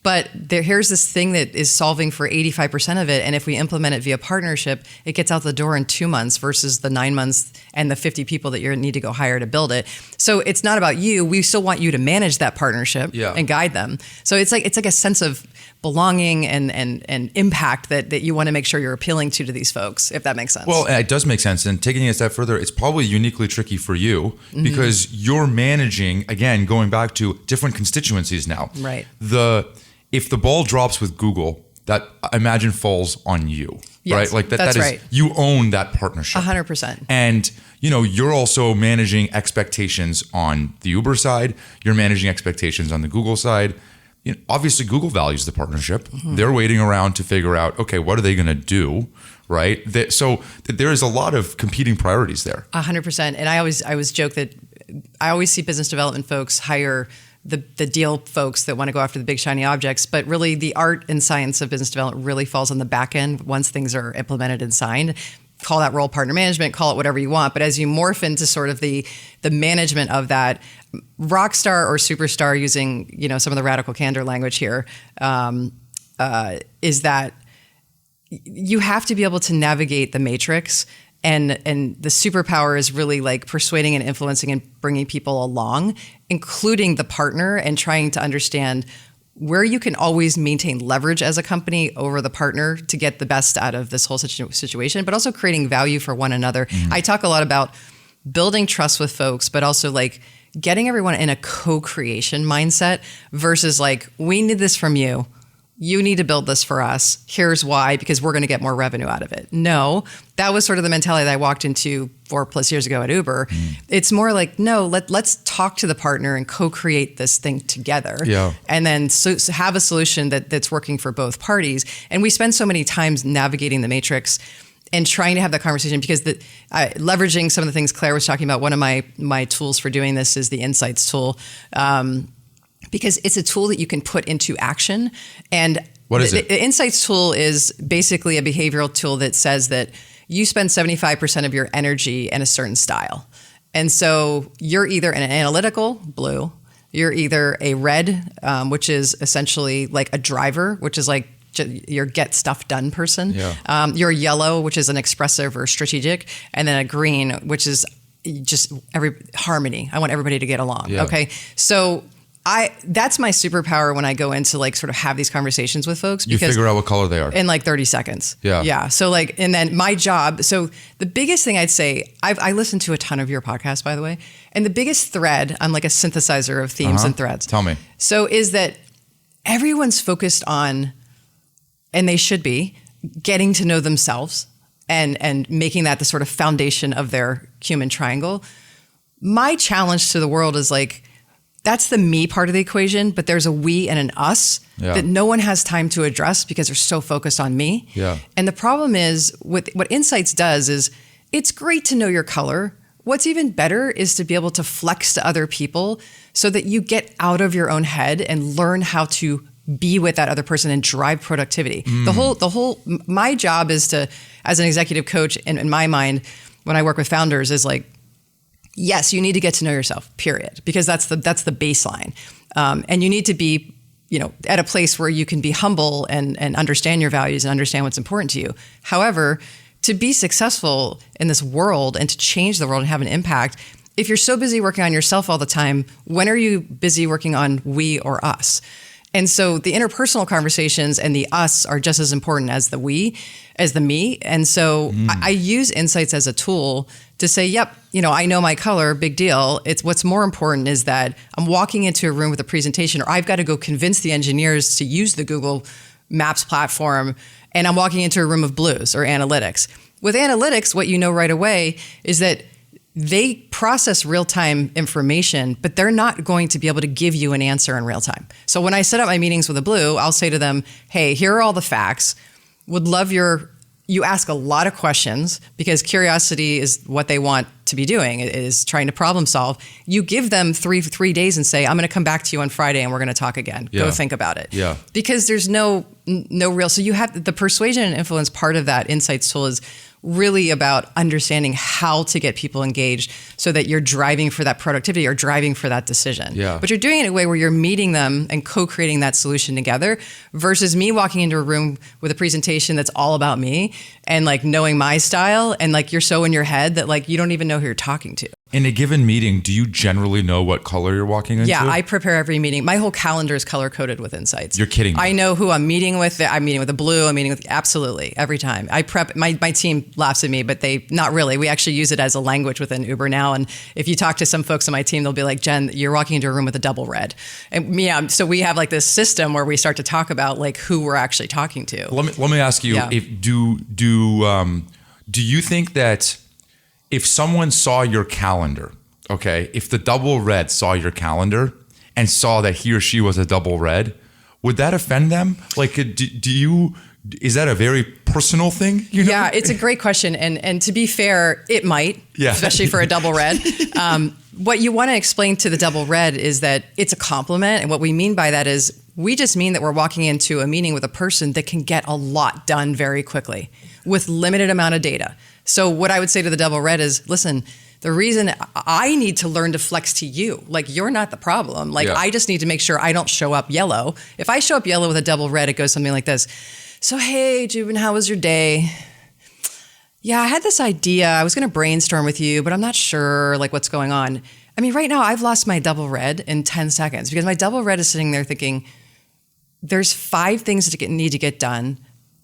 But here's this thing that is solving for 85% of it. And if we implement it via partnership, it gets out the door in 2 months versus the 9 months and the 50 people that you need to go hire to build it. So it's not about you. We still want you to manage that partnership and guide them. So it's like a sense of belonging and impact that you want to make sure you're appealing to these folks, if that makes sense. Well, it does make sense. And taking it a step further, it's probably uniquely tricky for you because you're managing, again, going back to different constituencies now. Right. If the ball drops with Google, that I imagine falls on you, yes, right? Like that is right. You own that partnership. 100%. And you're also managing expectations on the Uber side. You're managing expectations on the Google side. Obviously, Google values the partnership. They're waiting around to figure out, okay, what are they going to do, right? So there is a lot of competing priorities there. 100%. And I always joke that I always see business development folks hire the deal folks that want to go after the big shiny objects, but really the art and science of business development really falls on the back end once things are implemented and signed. Call that role partner management, call it whatever you want. But as you morph into sort of the management of that, rock star or superstar, using some of the radical candor language here, is that you have to be able to navigate the matrix. And the superpower is really like persuading and influencing and bringing people along, including the partner, and trying to understand where you can always maintain leverage as a company over the partner to get the best out of this whole situation, but also creating value for one another. I talk a lot about building trust with folks, but also like getting everyone in a co-creation mindset versus like, we need this from you. You need to build this for us. Here's why, because we're going to get more revenue out of it. No, that was sort of the mentality that I walked into 4+ years ago at Uber. It's more like, no, let's talk to the partner and co-create this thing together. Yeah. And then have a solution that's working for both parties. And we spend so many times navigating the matrix and trying to have that conversation because leveraging some of the things Claire was talking about, one of my tools for doing this is the Insights tool. Because it's a tool that you can put into action. And what is it? The Insights tool is basically a behavioral tool that says that you spend 75% of your energy in a certain style. And so you're either an analytical, blue, you're either a red, which is essentially like a driver, which is like your get stuff done person. Yeah. You're a yellow, which is an expressive or strategic, and then a green, which is just harmony. I want everybody to get along. Yeah. Okay. So that's my superpower when I go into like sort of have these conversations with folks. You figure out what color they are in like 30 seconds. Yeah. Yeah. So like, and then my job. So the biggest thing I'd say, I listen to a ton of your podcasts, by the way. And the biggest thread, I'm like a synthesizer of themes and threads. Tell me. So is that everyone's focused on, and they should be, getting to know themselves and making that the sort of foundation of their human triangle. My challenge to the world is like, that's the me part of the equation, but there's a we and an us that no one has time to address because they're so focused on me. Yeah. And the problem is what Insights does is it's great to know your color. What's even better is to be able to flex to other people so that you get out of your own head and learn how to be with that other person and drive productivity. My job is to, as an executive coach, in my mind, when I work with founders, is like, yes, you need to get to know yourself, period, because that's the baseline. And you need to be, at a place where you can be humble and understand your values and understand what's important to you. However, to be successful in this world and to change the world and have an impact, if you're so busy working on yourself all the time, when are you busy working on we or us? And so the interpersonal conversations and the us are just as important as the we, as the me. And so I use Insights as a tool to say, yep, I know my color, big deal. It's what's more important is that I'm walking into a room with a presentation, or I've got to go convince the engineers to use the Google Maps platform, and I'm walking into a room of blues or analytics. With analytics, what you know right away is that they process real-time information, but they're not going to be able to give you an answer in real time. So when I set up my meetings with a blue, I'll say to them, hey, here are all the facts. Would love you ask a lot of questions because curiosity is what they want to be doing, is trying to problem solve. You give them three days and say, I'm going to come back to you on Friday and we're going to talk again. Yeah. Go think about it. Yeah. Because there's no real, so you have the persuasion and influence part of that Insights tool is really about understanding how to get people engaged so that you're driving for that productivity or driving for that decision. Yeah. But you're doing it in a way where you're meeting them and co-creating that solution together versus me walking into a room with a presentation that's all about me and like knowing my style and like you're so in your head that like you don't even know who you're talking to. In a given meeting, do you generally know what color you're walking into? Yeah, I prepare every meeting. My whole calendar is color-coded with insights. You're kidding me. I know who I'm meeting with. I'm meeting with a blue. I'm meeting with, absolutely, every time. I prep, my team laughs at me, but they, not really. We actually use it as a language within Uber now. And if you talk to some folks on my team, they'll be like, Jen, you're walking into a room with a double red. And yeah, so we have like this system where we start to talk about like who we're actually talking to. Let me ask you, if do you think that if someone saw your calendar, okay, if the double red saw your calendar and saw that he or she was a double red, would that offend them? Like, is that a very personal thing? You know? Yeah, it's a great question. And to be fair, it might, especially for a double red. What you want to explain to the double red is that it's a compliment. And what we mean by that is we just mean that we're walking into a meeting with a person that can get a lot done very quickly with limited amount of data. So what I would say to the double red is, listen, the reason I need to learn to flex to you, like you're not the problem. Like I just need to make sure I don't show up yellow. If I show up yellow with a double red, it goes something like this. So, hey, Joubin, how was your day? Yeah, I had this idea. I was going to brainstorm with you, but I'm not sure like what's going on. I mean, right now I've lost my double red in 10 seconds because my double red is sitting there thinking, there's 5 things that need to get done,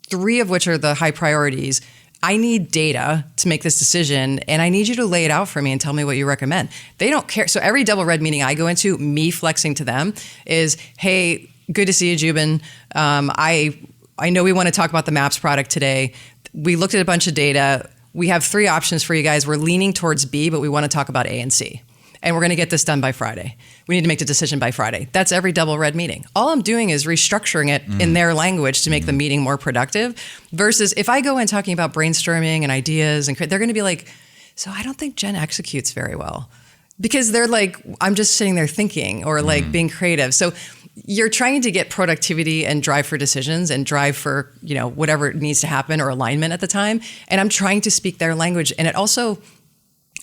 3 of which are the high priorities. I need data to make this decision, and I need you to lay it out for me and tell me what you recommend. They don't care. So every double red meeting I go into, me flexing to them is, hey, good to see you, Joubin. I know we want to talk about the Maps product today. We looked at a bunch of data. We have 3 options for you guys. We're leaning towards B, but we want to talk about A and C. And we're going to get this done by Friday. We need to make the decision by Friday. That's every double red meeting. All I'm doing is restructuring it in their language to make the meeting more productive versus if I go in talking about brainstorming and ideas, and they're going to be like, so I don't think Jen executes very well because they're like, I'm just sitting there thinking or like being creative. So you're trying to get productivity and drive for decisions and drive for, you know, whatever needs to happen or alignment at the time. And I'm trying to speak their language. And it also,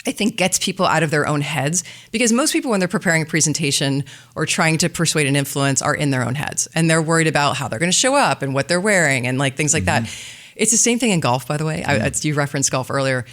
I think, gets people out of their own heads because most people when they're preparing a presentation or trying to persuade and influence are in their own heads and they're worried about how they're going to show up and what they're wearing and like things like that. It's the same thing in golf, by the way. You referenced golf earlier.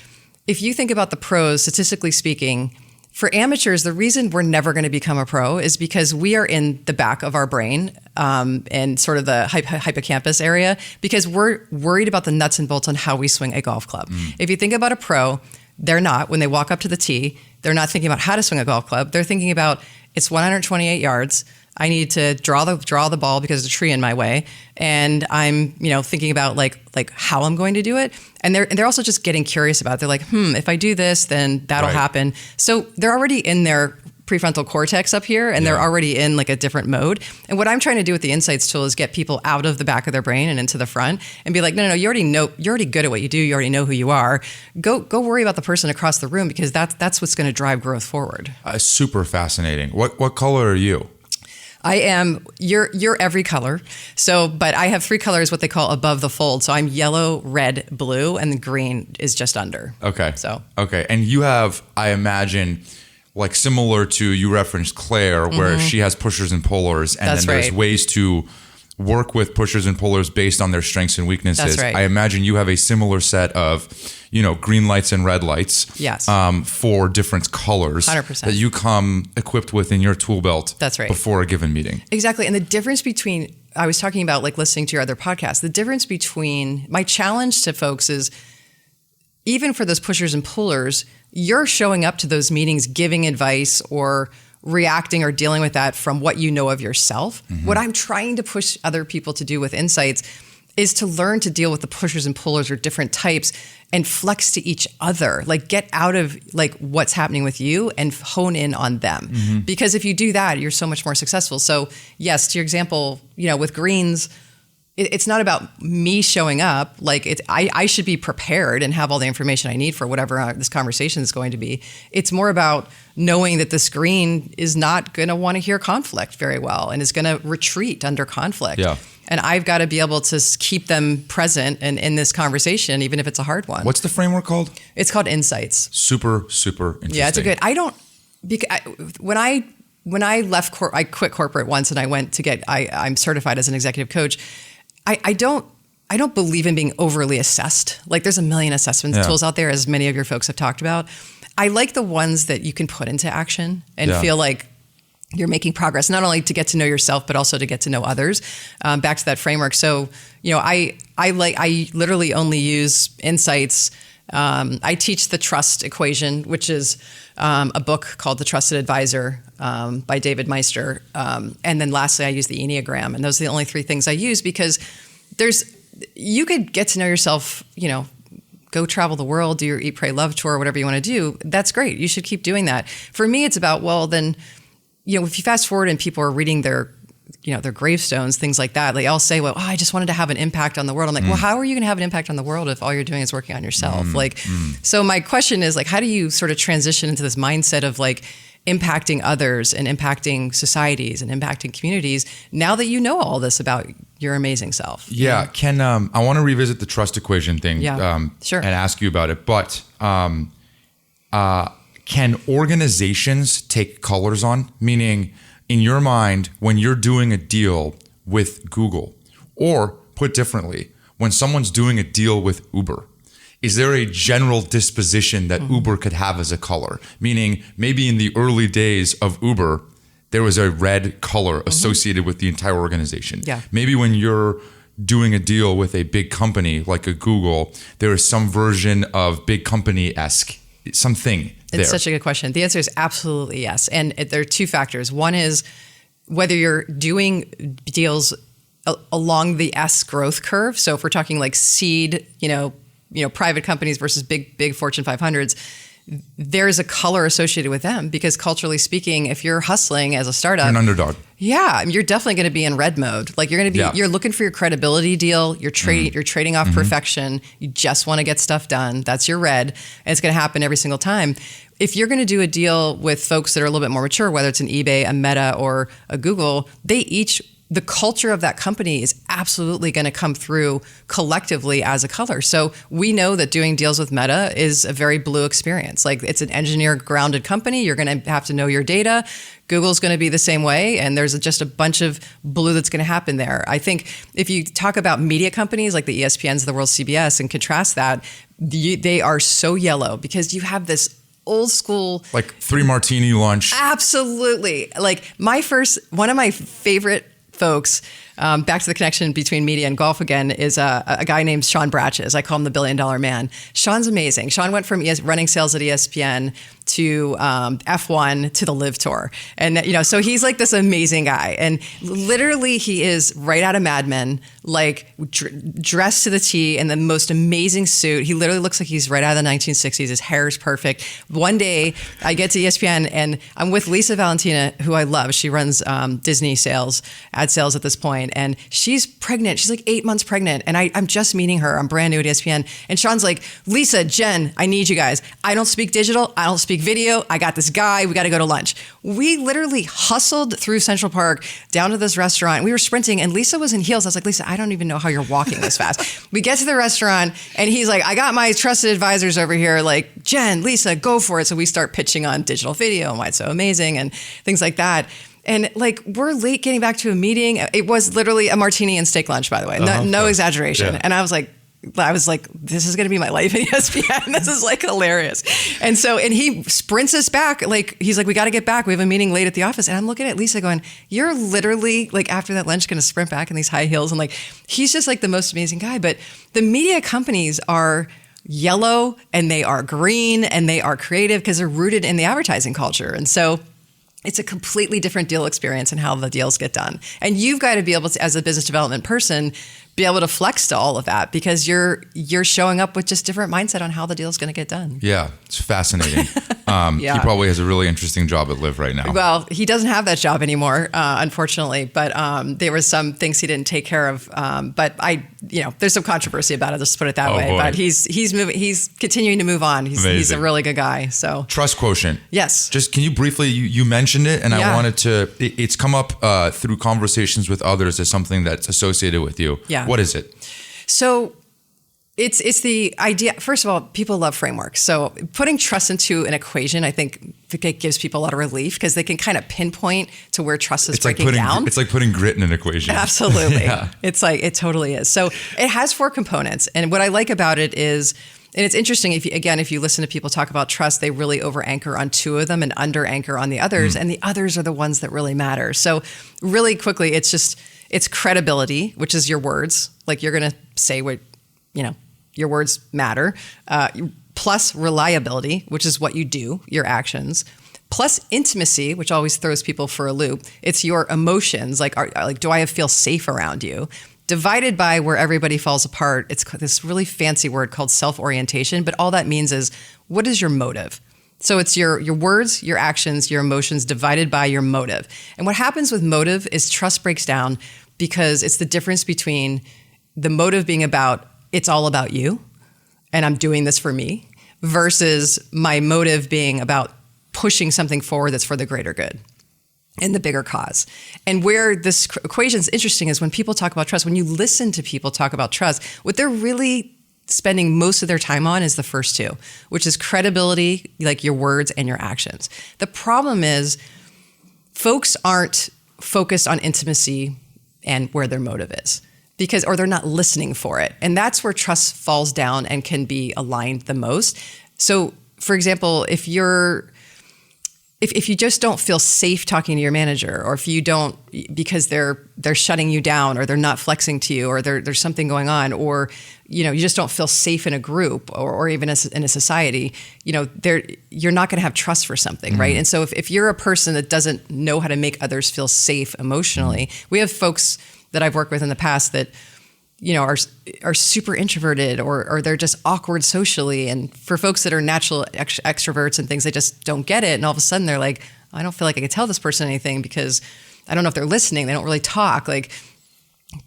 If you think about the pros, statistically speaking, for amateurs, the reason we're never going to become a pro is because we are in the back of our brain and sort of the hippocampus area because we're worried about the nuts and bolts on how we swing a golf club. If you think about a pro, they're not, when they walk up to the tee, they're not thinking about how to swing a golf club. They're thinking about it's 128 yards. I need to draw the ball because there's a tree in my way. And I'm, thinking about like how I'm going to do it. And they're also just getting curious about it. They're like, if I do this, then that'll happen. So they're already in their prefrontal cortex up here and they're already in like a different mode. And what I'm trying to do with the insights tool is get people out of the back of their brain and into the front and be like, no, you already know, you're already good at what you do. You already know who you are. Go worry about the person across the room because that's what's going to drive growth forward. Super fascinating. What color are you? I am, you're every color. So, but I have 3 colors, what they call above the fold. So I'm yellow, red, blue, and the green is just under. Okay. Okay. And you have, I imagine, like similar to, you referenced Claire, where she has pushers and pullers, and then there's ways to work with pushers and pullers based on their strengths and weaknesses. That's right. I imagine you have a similar set of, green lights and red lights. Yes. For different colors 100%. that you come equipped with in your tool belt. That's right. Before a given meeting. Exactly. And the difference between, I was talking about like listening to your other podcasts, the difference between, my challenge to folks is, even for those pushers and pullers, you're showing up to those meetings giving advice or reacting or dealing with that from what you know of yourself. What I'm trying to push other people to do with insights is to learn to deal with the pushers and pullers or different types and flex to each other. Like get out of like what's happening with you and hone in on them. Because if you do that, you're so much more successful. So yes, to your example, with greens, it's not about me showing up. Like I should be prepared and have all the information I need for whatever this conversation is going to be. It's more about knowing that the screen is not going to want to hear conflict very well and is going to retreat under conflict. Yeah. And I've got to be able to keep them present and in this conversation, even if it's a hard one. What's the framework called? It's called Insights. Super, super interesting. Yeah, it's a good. When I left, I quit corporate once and I went to get. I'm certified as an executive coach. I don't believe in being overly assessed. Like there's a million assessment tools out there, as many of your folks have talked about. I like the ones that you can put into action and feel like you're making progress, not only to get to know yourself, but also to get to know others. Back to that framework. So, I literally only use Insights. I teach the Trust Equation, which is a book called The Trusted Advisor by David Meister. And then lastly, I use the Enneagram. And those are the only three things I use because you could get to know yourself, go travel the world, do your Eat, Pray, Love tour, whatever you want to do. That's great. You should keep doing that. For me, it's about, well, then, if you fast forward and people are reading their gravestones, things like that, they all say, well, I just wanted to have an impact on the world. I'm like, well, how are you going to have an impact on the world if all you're doing is working on yourself? So my question is how do you sort of transition into this mindset of impacting others and impacting societies and impacting communities now that you know all this about your amazing self? Yeah. Ken, I want to revisit the trust equation thing sure. and ask you about it. But can organizations take colors on? Meaning, in your mind, when you're doing a deal with Google, or put differently, when someone's doing a deal with Uber, is there a general disposition that Uber could have as a color? Meaning, maybe in the early days of Uber, there was a red color associated with the entire organization. Yeah. Maybe when you're doing a deal with a big company like a Google, there is some version of big company-esque, something there. It's such a good question. The answer is absolutely yes. And there are two factors. One is whether you're doing deals along the S growth curve. So if we're talking like seed, private companies versus big Fortune 500s, there's a color associated with them because culturally speaking, if you're hustling as a startup, you're an underdog. Yeah, you're definitely going to be in red mode. Like you're going to be, you're looking for your credibility deal. You're trading off perfection. You just want to get stuff done. That's your red, and it's going to happen every single time. If you're going to do a deal with folks that are a little bit more mature, whether it's an eBay, a Meta, or a Google, the culture of that company is absolutely going to come through collectively as a color. So we know that doing deals with Meta is a very blue experience. Like it's an engineer-grounded company. You're going to have to know your data. Google's going to be the same way. And there's just a bunch of blue that's going to happen there. I think if you talk about media companies like the ESPNs of the world, CBS, and contrast that, they are so yellow because you have this old school, like 3 martini lunch. Absolutely. Like one of my favorite folks, back to the connection between media and golf again, is a guy named Sean Bratches. I call him the $1 billion man. Sean's amazing. Sean went from running sales at ESPN to F1 to the Live Tour. And, so he's like this amazing guy. And literally he is right out of Mad Men, like dressed to the T in the most amazing suit. He literally looks like he's right out of the 1960s. His hair is perfect. One day I get to ESPN and I'm with Lisa Valentina, who I love. She runs Disney ad sales at this point. And she's pregnant. She's like 8 months pregnant. And I'm just meeting her. I'm brand new at ESPN. And Sean's like, Lisa, Jen, I need you guys. I don't speak digital. I don't speak video. I got this guy. We got to go to lunch. We literally hustled through Central Park down to this restaurant. We were sprinting and Lisa was in heels. I was like, Lisa, I don't even know how you're walking this fast. We get to the restaurant and he's like, I got my trusted advisors over here. Like, Jen, Lisa, go for it. So we start pitching on digital video and why it's so amazing and things like that. And like, we're late getting back to a meeting. It was literally a martini and steak lunch, by the way. No exaggeration. Yeah. And I was like, this is going to be my life at ESPN. This is like hilarious. And he sprints us back. Like, he's like, we got to get back. We have a meeting late at the office. And I'm looking at Lisa going, you're literally like after that lunch going to sprint back in these high heels. And like, he's just like the most amazing guy. But the media companies are yellow and they are green and they are creative because they're rooted in the advertising culture. And so it's a completely different deal experience and how the deals get done. And you've got to be able to, as a business development person, be able to flex to all of that because you're showing up with just different mindset on how the deal is going to get done. Yeah, it's fascinating. He probably has a really interesting job at Live right now. Well, he doesn't have that job anymore, unfortunately. But there were some things he didn't take care of. But there's some controversy about it. Let's put it that way. Boy. But he's moving. He's continuing to move on. He's a really good guy. So Trust Quotient. Yes. Just can you briefly? You mentioned it, and I wanted to. It's come up through conversations with others as something that's associated with you. Yeah. What is it? So it's the idea. First of all, people love frameworks. So putting trust into an equation, I think it gives people a lot of relief because they can kind of pinpoint to where trust is breaking down. It's like putting grit in an equation. Absolutely. Yeah. It's like, it totally is. So it has 4 components. And what I like about it is, and it's interesting, if you listen to people talk about trust, they really over anchor on 2 of them and under anchor on the others. And the others are the ones that really matter. So really quickly, it's credibility, which is your words. Like you're going to say what, your words matter, plus reliability, which is what you do, your actions, plus intimacy, which always throws people for a loop. It's your emotions, like do I feel safe around you? Divided by where everybody falls apart. It's this really fancy word called self-orientation, but all that means is, what is your motive? So it's your words, your actions, your emotions divided by your motive. And what happens with motive is trust breaks down because it's the difference between the motive being about, it's all about you, and I'm doing this for me, versus my motive being about pushing something forward that's for the greater good and the bigger cause. And where this equation is interesting is when people talk about trust, when you listen to people talk about trust, what they're really spending most of their time on is the first 2, which is credibility, like your words and your actions. The problem is folks aren't focused on intimacy and where their motive is. Or they're not listening for it. And that's where trust falls down and can be aligned the most. So, for example, if you just don't feel safe talking to your manager, or if you don't, because they're shutting you down, or they're not flexing to you, or there's something going on, or you just don't feel safe in a group, or even in a society, you're not going to have trust for something, right? And so if you're a person that doesn't know how to make others feel safe emotionally, we have folks that I've worked with in the past that, are super introverted or they're just awkward socially. And for folks that are natural extroverts and things, they just don't get it. And all of a sudden they're like, I don't feel like I can tell this person anything because I don't know if they're listening. They don't really talk. Like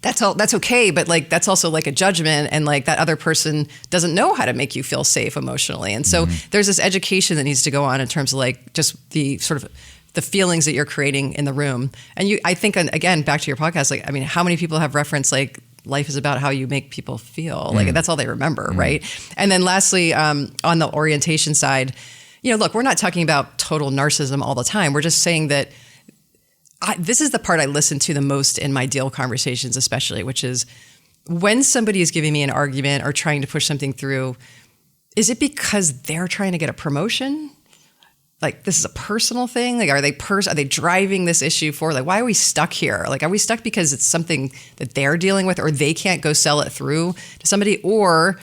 that's okay. But like, that's also like a judgment. And like that other person doesn't know how to make you feel safe emotionally. And so there's this education that needs to go on in terms of like just the sort of the feelings that you're creating in the room. And I think, again, back to your podcast, like, I mean, how many people have referenced like life is about how you make people feel? Like that's all they remember, right? And then lastly, on the orientation side, look, we're not talking about total narcissism all the time. We're just saying that this is the part I listen to the most in my deal conversations, especially, which is when somebody is giving me an argument or trying to push something through, is it because they're trying to get a promotion? Like this is a personal thing? Like are they driving this issue forward? Like why are we stuck here? Like are we stuck because it's something that they're dealing with or they can't go sell it through to somebody? Or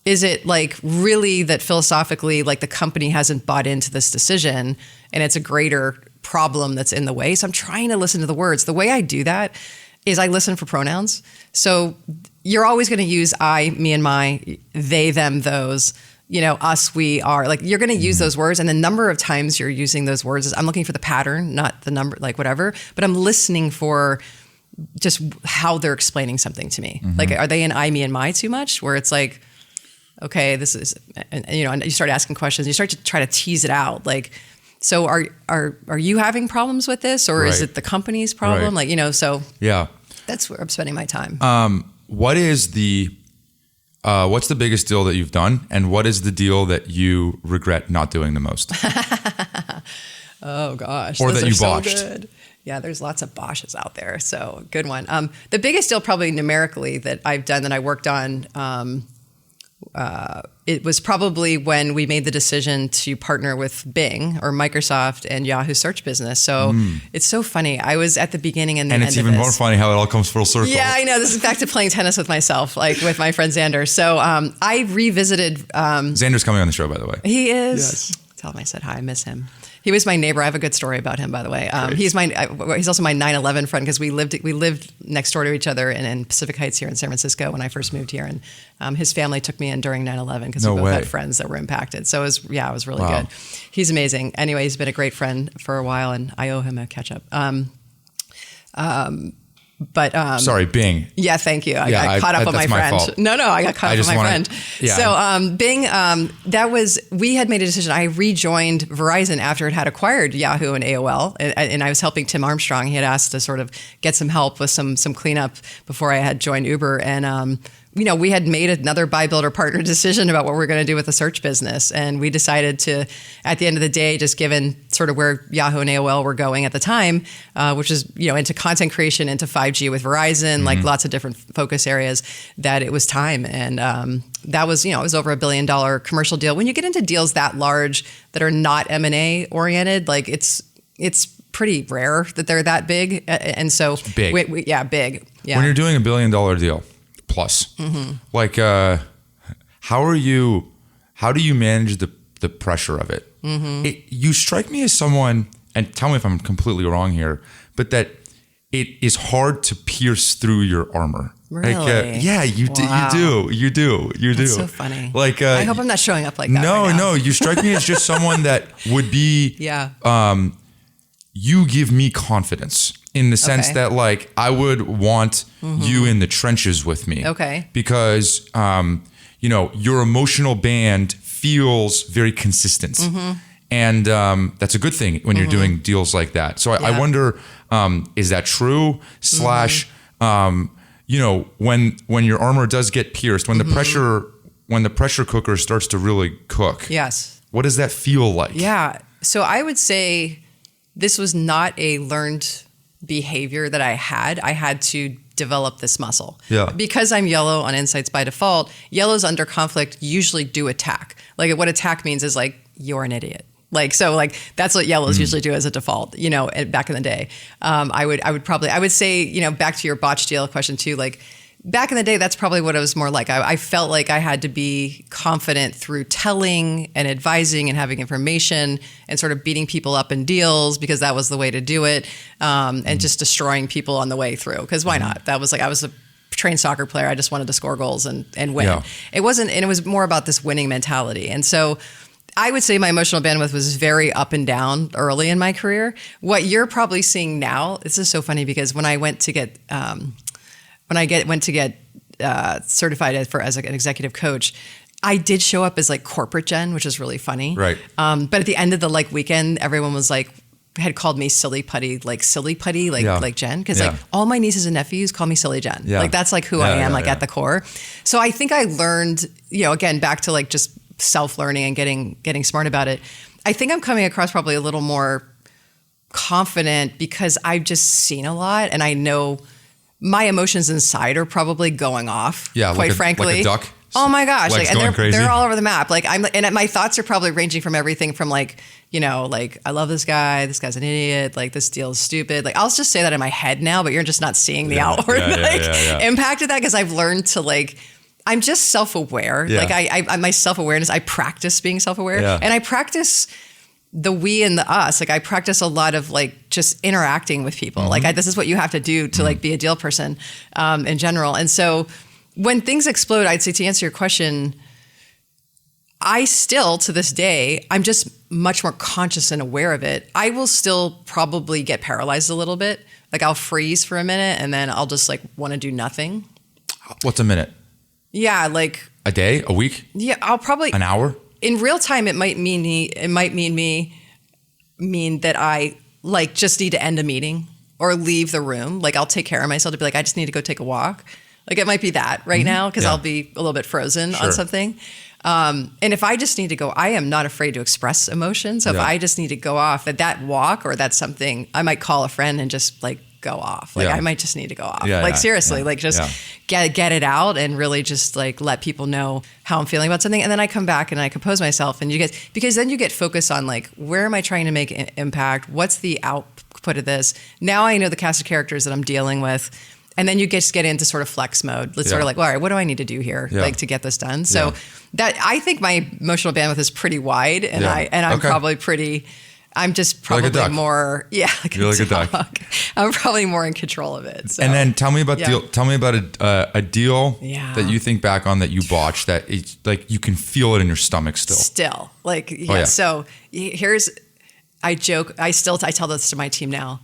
is it like really that philosophically like the company hasn't bought into this decision and it's a greater problem that's in the way? So I'm trying to listen to the words. The way I do that is I listen for pronouns. So you're always going to use I, me and my, they, them, those. Us, we are, like you're going to use those words. And the number of times you're using those words is I'm looking for the pattern, not the number, like whatever, but I'm listening for just how they're explaining something to me. Like, are they in I, me, and my too much where it's like, okay, this is, and you start asking questions, you start to try to tease it out. Like, so are you having problems with this or is it the company's problem? Right. Like, so yeah, that's where I'm spending my time. What's the biggest deal that you've done, and what is the deal that you regret not doing the most? Oh gosh, or that you botched. So good. Yeah, there's lots of botches out there. So good one. The biggest deal, probably numerically, that I've done that I worked on. It was probably when we made the decision to partner with Bing or Microsoft and Yahoo search business. So it's so funny. I was at the beginning and the end of this. And it's even more funny how it all comes full circle. Yeah, I know. This is back to playing tennis with myself, like with my friend Xander. So I revisited. Xander's coming on the show, by the way. He is. Yes. Tell him I said hi. I miss him. He was my neighbor. I have a good story about him, by the way. He's also my 9/11 friend because we lived next door to each other in Pacific Heights here in San Francisco when I first moved here, and his family took me in during 9/11 because we both had friends that were impacted. So it was really good. He's amazing. Anyway, he's been a great friend for a while, and I owe him a catch up. Sorry, Bing. Yeah, thank you. I got caught up on my friend. Fault. No, I got caught up on my friend. Yeah. So Bing, we had made a decision. I rejoined Verizon after it had acquired Yahoo and AOL, and I was helping Tim Armstrong. He had asked to sort of get some help with some cleanup before I had joined Uber, and we had made another buy, build, or partner decision about what we were going to do with the search business. And we decided to, at the end of the day, just given sort of where Yahoo and AOL were going at the time, which is, into content creation, into 5G with Verizon, like lots of different focus areas, that it was time. And that was, it was over $1 billion commercial deal. When you get into deals that large that are not M&A oriented, like it's pretty rare that they're that big. And so, big. Big. Yeah. When you're doing $1 billion deal, plus, like, how do you manage the pressure of it? You strike me as someone, and tell me if I'm completely wrong here, but that it is hard to pierce through your armor. Really? Like, yeah, you do. That's so funny. Like, I hope I'm not showing up like that. No, you strike me as just someone that would be, you give me confidence. In the sense that, like, I would want you in the trenches with me. Okay. Because, your emotional band feels very consistent. And that's a good thing when you're doing deals like that. So I wonder, is that true? Slash, when your armor does get pierced, when the pressure cooker starts to really cook. Yes. What does that feel like? Yeah. So I would say this was not a learned behavior that I had to develop this muscle. Yeah. Because I'm yellow on insights by default, yellows under conflict usually do attack. Like, what attack means is like, you're an idiot. Like, so like, that's what yellows usually do as a default, back in the day. I would say, back to your botched deal question too, like, back in the day, that's probably what it was more like. I felt like I had to be confident through telling and advising and having information and sort of beating people up in deals because that was the way to do it, and just destroying people on the way through. Because why not? That was like, I was a trained soccer player. I just wanted to score goals and win. Yeah. It was more about this winning mentality. And so I would say my emotional bandwidth was very up and down early in my career. What you're probably seeing now, this is so funny because when I went to get certified as an executive coach, I did show up as like corporate Jen, which is really funny. Right. But at the end of the weekend, everyone was had called me silly putty like Jen, because like all my nieces and nephews call me silly Jen. Yeah. Like that's like who I am at the core. So I think I learned, again, back to like just self-learning and getting smart about it. I think I'm coming across probably a little more confident because I've just seen a lot and I know my emotions inside are probably going off. Yeah, quite frankly. Like a duck. Oh my gosh! And they're all over the map. And my thoughts are probably ranging from everything from I love this guy. This guy's an idiot. Like this deal is stupid. Like I'll just say that in my head now, but you're just not seeing the outward impact of that because I've learned to I'm just self-aware. Yeah. I my self-awareness. I practice being self-aware, and I practice the we and the us. I practice a lot of just interacting with people. This is what you have to do to be a deal person in general. And so when things explode, I'd say to answer your question, I still to this day, I'm just much more conscious and aware of it. I will still probably get paralyzed a little bit. I'll freeze for a minute and then I'll just want to do nothing. What's a minute? Yeah, a day, a week? Yeah, I'll probably an hour. In real time, it might mean that I just need to end a meeting or leave the room. I'll take care of myself to be I just need to go take a walk. It might be that right now because I'll be a little bit frozen on something. And if I just need to go, I am not afraid to express emotion. So if I just need to go off at that walk or that's something, I might call a friend and just go off. I might just need to go off. Seriously, get it out and really just let people know how I'm feeling about something. And then I come back and I compose myself and because then you get focused on where am I trying to make an impact? What's the output of this? Now I know the cast of characters that I'm dealing with. And then you just get into sort of flex mode. It's sort of like, well, all right, what do I need to do here, like to get this done? So that I think my emotional bandwidth is pretty wide, and I'm probably pretty. I'm just probably like more, You're like a duck. I'm probably more in control of it. So. And then tell me about a deal that you think back on that you botched that it's like you can feel it in your stomach still. So here's, I joke, I tell this to my team now.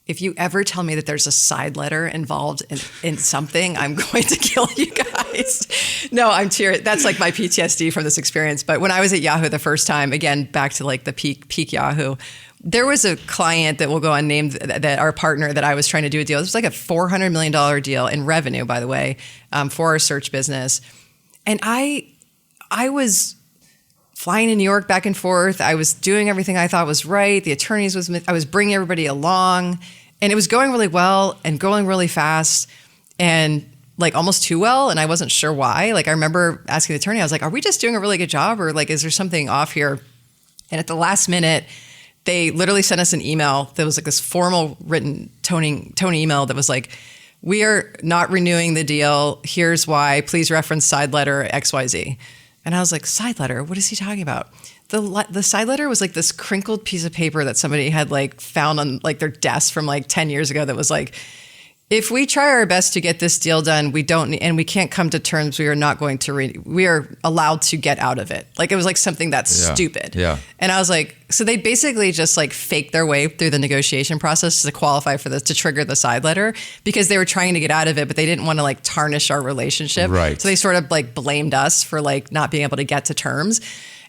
If you ever tell me that there's a side letter involved in something, I'm going to kill you guys. No, I'm tearing. That's like my PTSD from this experience. But when I was at Yahoo the first time, again, back to like the peak Yahoo, there was a client that will go unnamed, that our partner that I was trying to do a deal. This was like a $400 million deal in revenue, by the way, for our search business. And I was flying to New York back and forth. I was doing everything I thought was right. The attorneys I was bringing everybody along, and it was going really well and going really fast and like almost too well. And I wasn't sure why. Like I remember asking the attorney, I was like, are we just doing a really good job, or like, is there something off here? And at the last minute, they literally sent us an email that was like this formal written Tony email that was like, we are not renewing the deal. Here's why. Please reference side letter XYZ. And I was like, side letter? What is he talking about? The side letter was like this crinkled piece of paper that somebody had like found on like their desk from like 10 years ago that was like, if we try our best to get this deal done, we can't come to terms, we are not going to, we are allowed to get out of it. Like it was like something that's stupid. Yeah. And I was like, so they basically just like faked their way through the negotiation process to qualify for this, to trigger the side letter, because they were trying to get out of it, but they didn't want to like tarnish our relationship. Right. So they sort of like blamed us for like not being able to get to terms.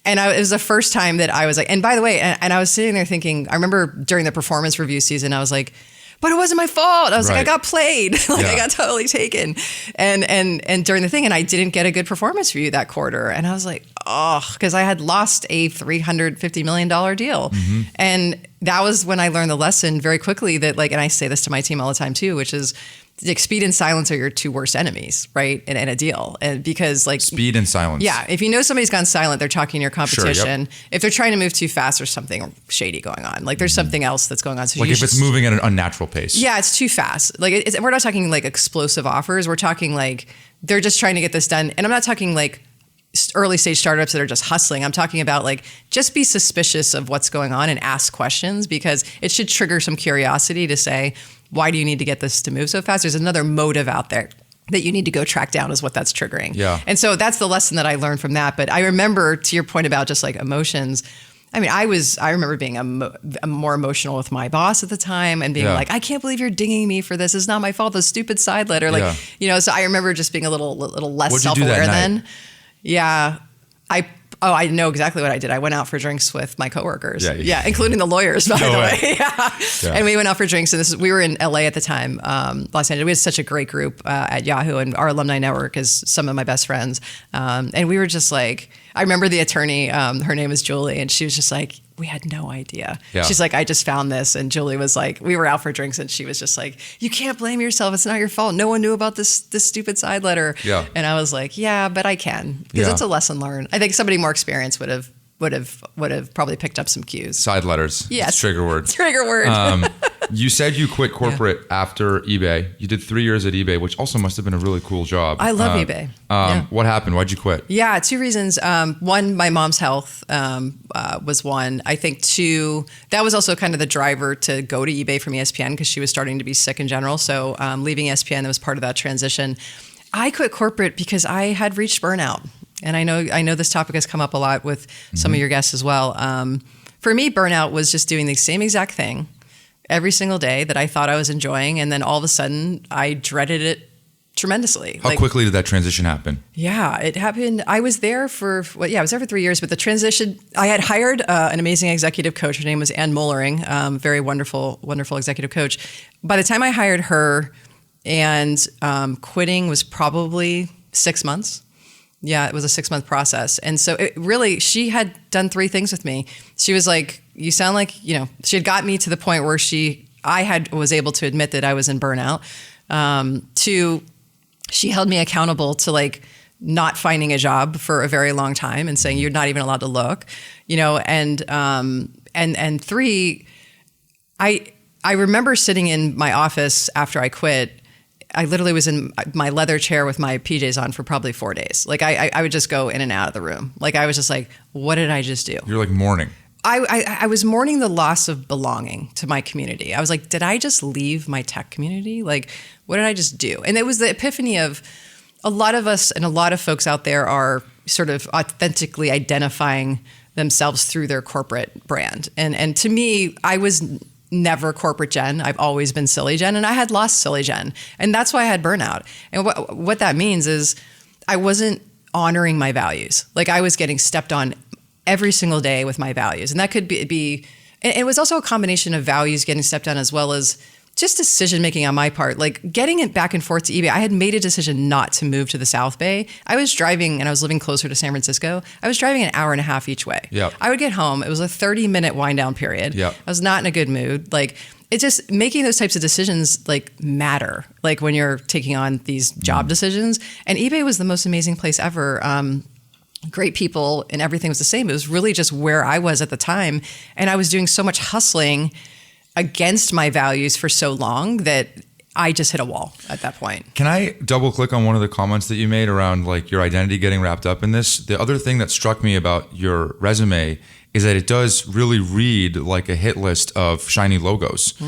And it was the first time that I was like, and by the way, and I was sitting there thinking, I remember during the performance review season, I was like, but it wasn't my fault. I was like, I got played. I got totally taken. And during the thing, and I didn't get a good performance review that quarter. And I was like, because I had lost a $350 million deal. Mm-hmm. And that was when I learned the lesson very quickly that like, and I say this to my team all the time too, which is like speed and silence are your two worst enemies, right? In a deal. And because like speed and silence. Yeah. If you know somebody's gone silent, they're talking to your competition. Sure, If they're trying to move too fast, there's something shady going on. Like there's something else that's going on. So like if it's moving at an unnatural pace. Yeah, it's too fast. Like we're not talking like explosive offers. We're talking like they're just trying to get this done. And I'm not talking like early stage startups that are just hustling. I'm talking about like just be suspicious of what's going on and ask questions, because it should trigger some curiosity to say, why do you need to get this to move so fast? There's another motive out there that you need to go track down, is what that's triggering. Yeah. And so that's the lesson that I learned from that. But I remember, to your point about just like emotions, I mean, I remember being more emotional with my boss at the time and being like, I can't believe you're dinging me for this. It's not my fault. The stupid side letter. Like, so I remember just being a little less self-aware then. Yeah. I know exactly what I did. I went out for drinks with my coworkers. Yeah, including the lawyers, by the way. And we went out for drinks. And we were in LA at the time, Los Angeles. We had such a great group at Yahoo, and our alumni network is some of my best friends. And we were just like, I remember the attorney, her name is Julie, and she was just like, we had no idea. Yeah. She's like, I just found this. And Julie was like, we were out for drinks, and she was just like, you can't blame yourself. It's not your fault. No one knew about this stupid side letter. Yeah. And I was like, yeah, but I can, because it's a lesson learned. I think somebody more experienced would have probably picked up some cues. Side letters. Yes. It's trigger word. Trigger word. You said you quit corporate after eBay. You did 3 years at eBay, which also must have been a really cool job. I love eBay. What happened? Why'd you quit? Yeah, two reasons. One, my mom's health was one. I think two, that was also kind of the driver to go to eBay from ESPN, because she was starting to be sick in general. So leaving ESPN, that was part of that transition. I quit corporate because I had reached burnout. And I know this topic has come up a lot with some of your guests as well. For me, burnout was just doing the same exact thing every single day that I thought I was enjoying. And then all of a sudden I dreaded it tremendously. How quickly did that transition happen? Yeah, it happened. I was there for 3 years, but the transition, I had hired an amazing executive coach. Her name was Ann Mullering, very wonderful, wonderful executive coach. By the time I hired her, and quitting was probably 6 months. Yeah, it was a 6-month process. And so she had done 3 things with me. She was like, you sound like, she had got me to the point where I was able to admit that I was in burnout. 2, she held me accountable to like not finding a job for a very long time and saying, you're not even allowed to look, and 3, I remember sitting in my office after I quit, I literally was in my leather chair with my PJs on for probably 4 days. Like I would just go in and out of the room. Like I was just like, what did I just do? You're like mourning. I was mourning the loss of belonging to my community. I was like, did I just leave my tech community? Like, what did I just do? And it was the epiphany of a lot of us and a lot of folks out there are sort of authentically identifying themselves through their corporate brand. And to me, I was never corporate Jen. I've always been silly Jen, and I had lost silly Jen. And that's why I had burnout. And what that means is I wasn't honoring my values. Like I was getting stepped on every single day with my values. And that could be it was also a combination of values getting stepped on as well as just decision-making on my part, like getting it back and forth to eBay. I had made a decision not to move to the South Bay. I was driving and I was living closer to San Francisco. I was driving an hour and a half each way. Yep. I would get home. It was a 30-minute wind down period. Yep. I was not in a good mood. Like it's just making those types of decisions like matter, like when you're taking on these job decisions. And eBay was the most amazing place ever. Great people and everything was the same. It was really just where I was at the time. And I was doing so much hustling against my values for so long that I just hit a wall at that point. Can I double click on one of the comments that you made around like your identity getting wrapped up in this? The other thing that struck me about your resume is that it does really read like a hit list of shiny logos.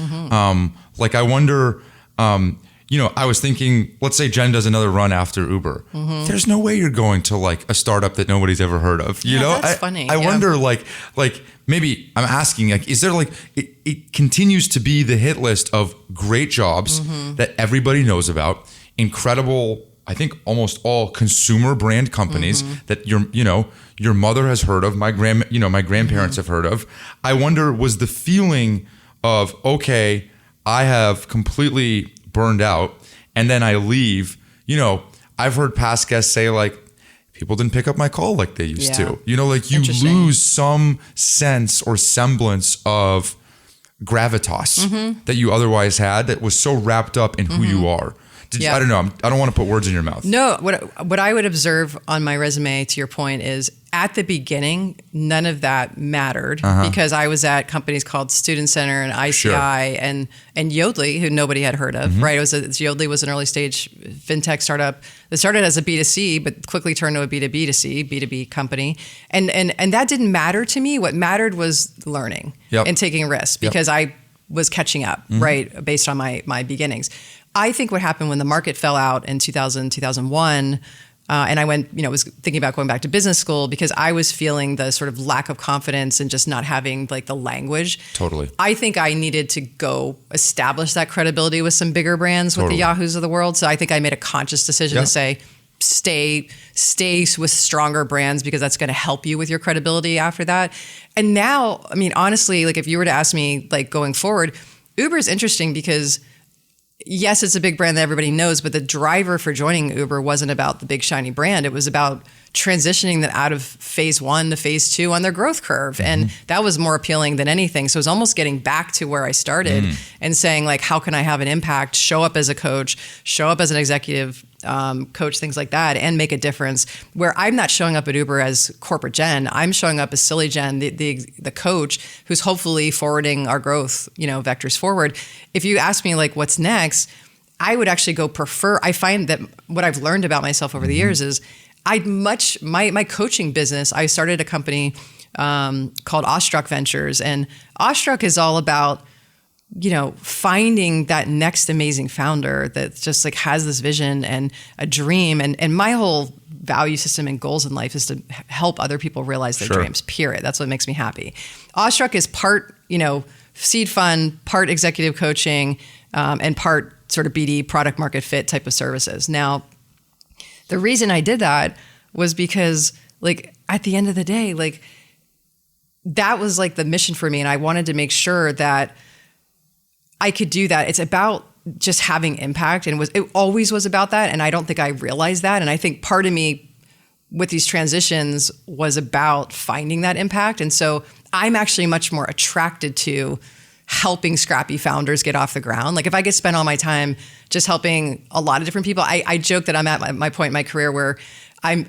Like I wonder, I was thinking, let's say Jen does another run after Uber. There's no way you're going to like a startup that nobody's ever heard of. You know, that's funny. I wonder like maybe I'm asking like, is there like, it continues to be the hit list of great jobs that everybody knows about, incredible, I think almost all consumer brand companies that your mother has heard of, my grandparents have heard of. I wonder, was the feeling of, okay, I have completely burned out and then I leave, I've heard past guests say like, people didn't pick up my call like they used to. Like you lose some sense or semblance of gravitas that you otherwise had that was so wrapped up in who you are. I don't know. I don't want to put words in your mouth. No, what I would observe on my resume, to your point, is at the beginning, none of that mattered because I was at companies called Student Center and ICI and Yodlee, who nobody had heard of, right? Yodlee was an early stage fintech startup that started as a B2C, but quickly turned to a B2B2C, B2B company. And that didn't matter to me. What mattered was learning and taking risks because I was catching up, right? Based on my beginnings. I think what happened when the market fell out in 2000, 2001, and I went, was thinking about going back to business school because I was feeling the sort of lack of confidence and just not having like the language. Totally. I think I needed to go establish that credibility with some bigger brands, with the Yahoos of the world. So I think I made a conscious decision to say, stay with stronger brands because that's going to help you with your credibility after that. And now, I mean, honestly, like if you were to ask me like going forward, Uber is interesting because yes, it's a big brand that everybody knows, but the driver for joining Uber wasn't about the big shiny brand. It was about transitioning them out of phase 1 to phase 2 on their growth curve. And that was more appealing than anything. So it was almost getting back to where I started and saying like, how can I have an impact, show up as a coach, show up as an executive coach, things like that, and make a difference where I'm not showing up at Uber as corporate Jen. I'm showing up as silly Jen, the coach who's hopefully forwarding our growth, vectors forward. If you ask me like, what's next, I would actually I find that what I've learned about myself over the years is my coaching business, I started a company called Awestruck Ventures, and Awestruck is all about, finding that next amazing founder that just like has this vision and a dream. And my whole value system and goals in life is to help other people realize their dreams, period. That's what makes me happy. Awestruck is part, seed fund, part executive coaching, and part sort of BD, product market fit type of services. Now, the reason I did that was because like at the end of the day, like that was like the mission for me. And I wanted to make sure that I could do that. It's about just having impact. And it always was about that. And I don't think I realized that. And I think part of me with these transitions was about finding that impact. And so I'm actually much more attracted to helping scrappy founders get off the ground. Like if I could spend all my time just helping a lot of different people, I joke that I'm at my point in my career where I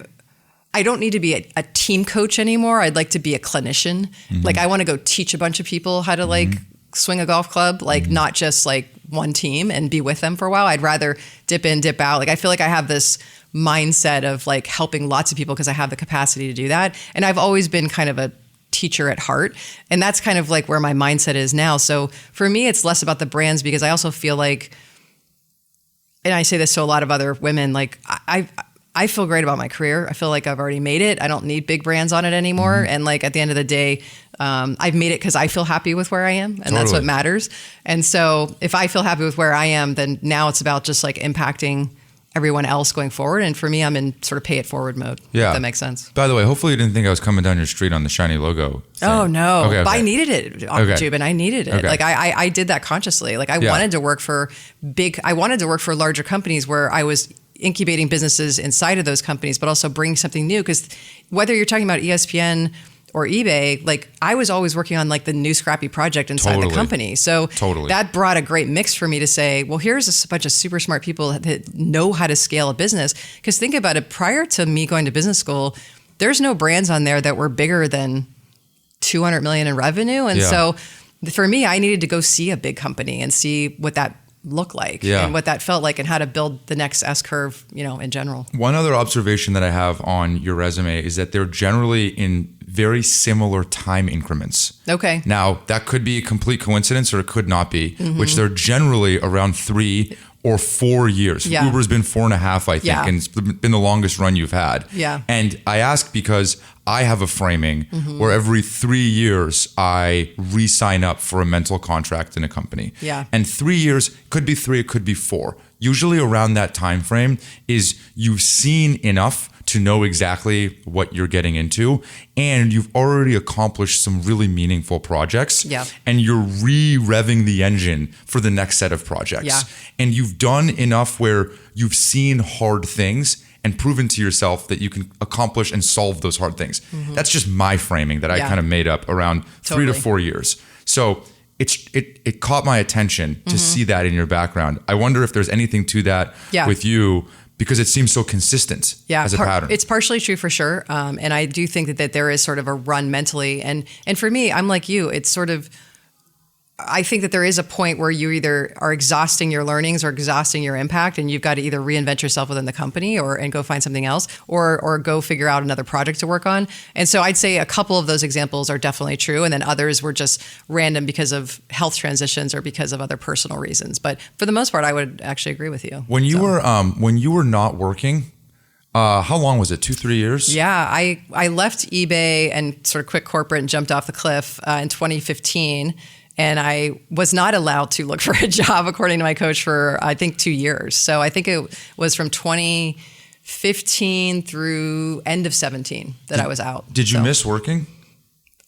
don't need to be a team coach anymore. I'd like to be a clinician. Like I want to go teach a bunch of people how to like swing a golf club, like not just like one team and be with them for a while. I'd rather dip in, dip out. Like, I feel like I have this mindset of like helping lots of people because I have the capacity to do that. And I've always been kind of a teacher at heart. And that's kind of like where my mindset is now. So for me, it's less about the brands because I also feel like, and I say this to a lot of other women, like I feel great about my career. I feel like I've already made it. I don't need big brands on it anymore. Mm-hmm. And like at the end of the day, I've made it because I feel happy with where I am, and that's what matters. And so if I feel happy with where I am, then now it's about just like impacting everyone else going forward. And for me, I'm in sort of pay it forward mode. Yeah. If that makes sense. By the way, hopefully you didn't think I was coming down your street on the shiny logo thing. Oh no. Okay. But I needed it, Joubin. I needed it. Okay. Like I did that consciously. Like I wanted to work for larger companies where I was incubating businesses inside of those companies, but also bringing something new. Because whether you're talking about ESPN or eBay, like I was always working on like the new scrappy project inside the company. So that brought a great mix for me to say, well, here's a bunch of super smart people that know how to scale a business. Because think about it, prior to me going to business school, there's no brands on there that were bigger than 200 million in revenue. And so for me, I needed to go see a big company and see what that looked like and what that felt like and how to build the next S curve, in general. One other observation that I have on your resume is that they're generally in very similar time increments. Okay. Now, that could be a complete coincidence or it could not be, which they're generally around 3 or 4 years. Yeah. Uber's been 4.5, I think, and it's been the longest run you've had. Yeah. And I ask because I have a framing where every 3 years I re-sign up for a mental contract in a company. Yeah. And 3 years, could be 3, it could be 4. Usually around that time frame is you've seen enough to know exactly what you're getting into, and you've already accomplished some really meaningful projects, and you're re-revving the engine for the next set of projects. Yeah. And you've done enough where you've seen hard things and proven to yourself that you can accomplish and solve those hard things. That's just my framing that I kind of made up around 3 to 4 years. So it caught my attention to see that in your background. I wonder if there's anything to that with you, because it seems so consistent as a pattern. It's partially true for sure. And I do think that there is sort of a run mentally. And for me, I'm like you, it's sort of, I think that there is a point where you either are exhausting your learnings or exhausting your impact, and you've got to either reinvent yourself within the company and go find something else, or go figure out another project to work on. And so I'd say a couple of those examples are definitely true, and then others were just random because of health transitions or because of other personal reasons. But for the most part, I would actually agree with you. When you were not working, how long was it? 2-3 years? Yeah, I left eBay and sort of quit corporate and jumped off the cliff in 2015. And I was not allowed to look for a job, according to my coach, for, I think, 2 years. So I think it was from 2015 through end of 17 that I was out. Did you miss working?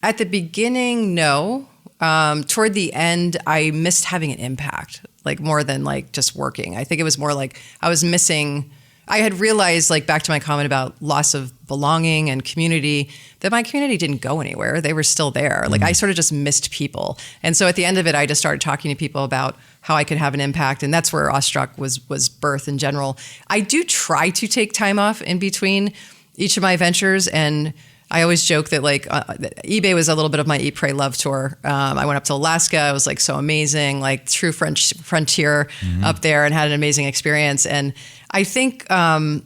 At the beginning, no. Toward the end, I missed having an impact, like more than like just working. I think it was more like I was missing... I had realized, like back to my comment about loss of belonging and community, that my community didn't go anywhere. They were still there. Like I sort of just missed people. And so at the end of it, I just started talking to people about how I could have an impact. And that's where Awestruck was birthed in general. I do try to take time off in between each of my ventures. And I always joke that like eBay was a little bit of my Eat, Pray, Love tour. I went up to Alaska. It was like so amazing, like true French frontier up there, and had an amazing experience. And I think you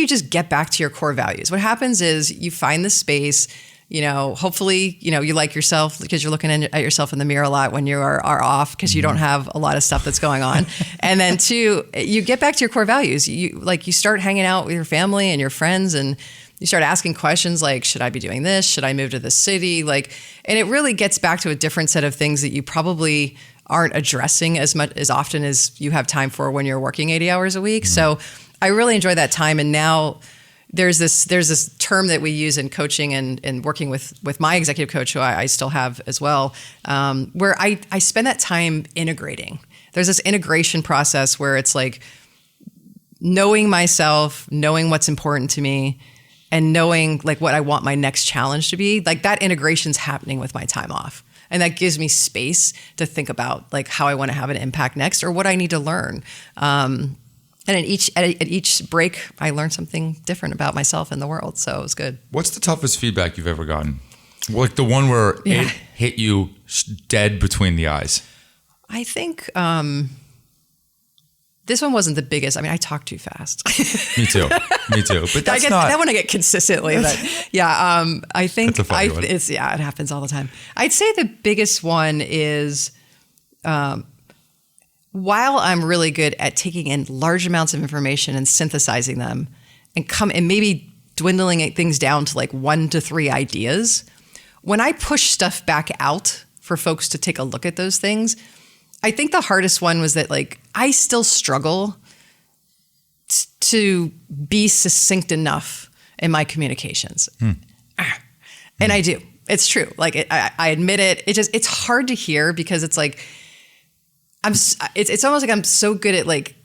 just get back to your core values. What happens is you find the space, hopefully, you like yourself because you're looking at yourself in the mirror a lot when you are off because you don't have a lot of stuff that's going on. And then 2, you get back to your core values. You start hanging out with your family and your friends, and you start asking questions like, should I be doing this? Should I move to this city? And it really gets back to a different set of things that you probably aren't addressing as often as you have time for when you're working 80 hours a week. So I really enjoy that time. And now there's this term that we use in coaching and working with my executive coach, who I still have as well, where I spend that time integrating. There's this integration process where it's like knowing myself, knowing what's important to me, and knowing like what I want my next challenge to be. Like that integration's happening with my time off. And that gives me space to think about like how I want to have an impact next, or what I need to learn. And at each break, I learned something different about myself and the world. So it was good. What's the toughest feedback you've ever gotten? Like the one where it hit you dead between the eyes? I think this one wasn't the biggest. I mean, I talk too fast. Me too. But that's that one I get consistently. But yeah, I think that's a funny one. it happens all the time. I'd say the biggest one is while I'm really good at taking in large amounts of information and synthesizing them and maybe dwindling things down to like 1 to 3 ideas, when I push stuff back out for folks to take a look at those things, I think the hardest one was that like I still struggle to be succinct enough in my communications. And I do. It's true. Like I admit it. It's hard to hear because it's like it's almost like I'm so good at like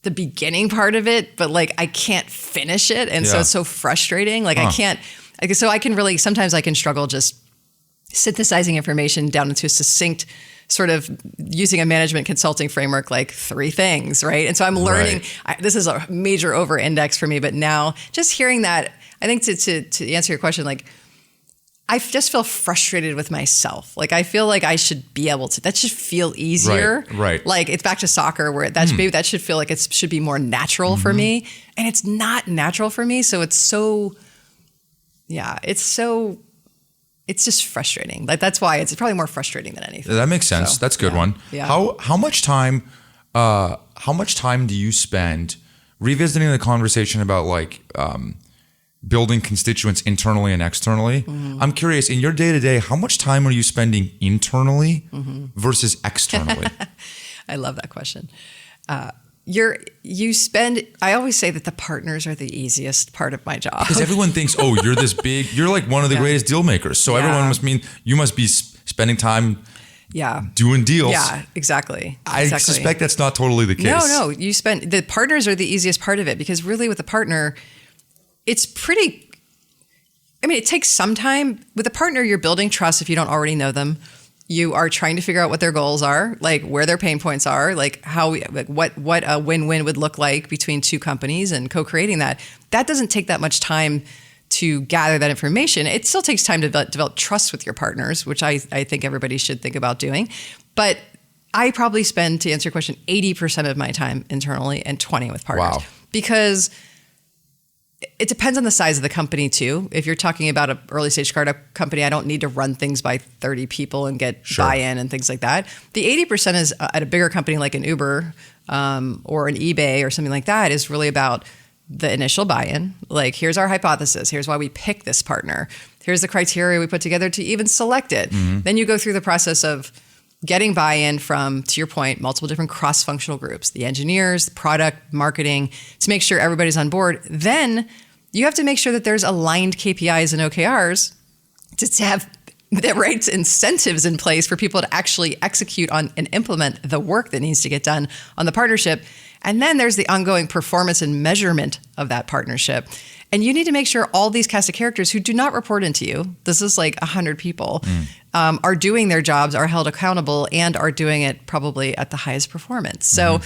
the beginning part of it, but like I can't finish it, and so it's so frustrating. Like I can't. So I can really sometimes I can struggle just synthesizing information down into a succinct sort of using a management consulting framework, like 3 things, right? And so I'm learning, this is a major over index for me, but now just hearing that, I think to answer your question, like I just feel frustrated with myself. Like I feel like I should be able to, that should feel easier. Right. Like it's back to soccer where maybe that should feel like it should be more natural for me. And it's not natural for me. So it's just frustrating. Like that's why it's probably more frustrating than anything. That makes sense. That's a good one. Yeah. How much time do you spend revisiting the conversation about like building constituents internally and externally? I'm curious, in your day-to-day, how much time are you spending internally versus externally? I love that question. I always say that the partners are the easiest part of my job. Because everyone thinks, oh, you're this big, you're like one of the greatest deal makers. So everyone must mean you must be spending time doing deals. Yeah, exactly. I suspect that's not totally the case. No, the partners are the easiest part of it because really with a partner, it takes some time. With a partner, you're building trust if you don't already know them. You are trying to figure out what their goals are, like where their pain points are, like what a win-win would look like between 2 companies and co-creating that. That doesn't take that much time to gather that information. It still takes time to develop trust with your partners, which I think everybody should think about doing. But I probably spend, to answer your question, 80% of my time internally and 20% with partners. Wow. Because it depends on the size of the company too. If you're talking about an early stage startup company, I don't need to run things by 30 people and get buy-in and things like that. The 80% is at a bigger company like an Uber or an eBay or something like that is really about the initial buy-in. Like, here's our hypothesis. Here's why we pick this partner. Here's the criteria we put together to even select it. Then you go through the process of getting buy-in from, to your point, multiple different cross-functional groups, the engineers, the product, marketing, to make sure everybody's on board. Then you have to make sure that there's aligned KPIs and OKRs to have the right incentives in place for people to actually execute on and implement the work that needs to get done on the partnership. And then there's the ongoing performance and measurement of that partnership. And you need to make sure all these cast of characters who do not report into you, this is like 100 people, are doing their jobs, are held accountable, and are doing it probably at the highest performance. So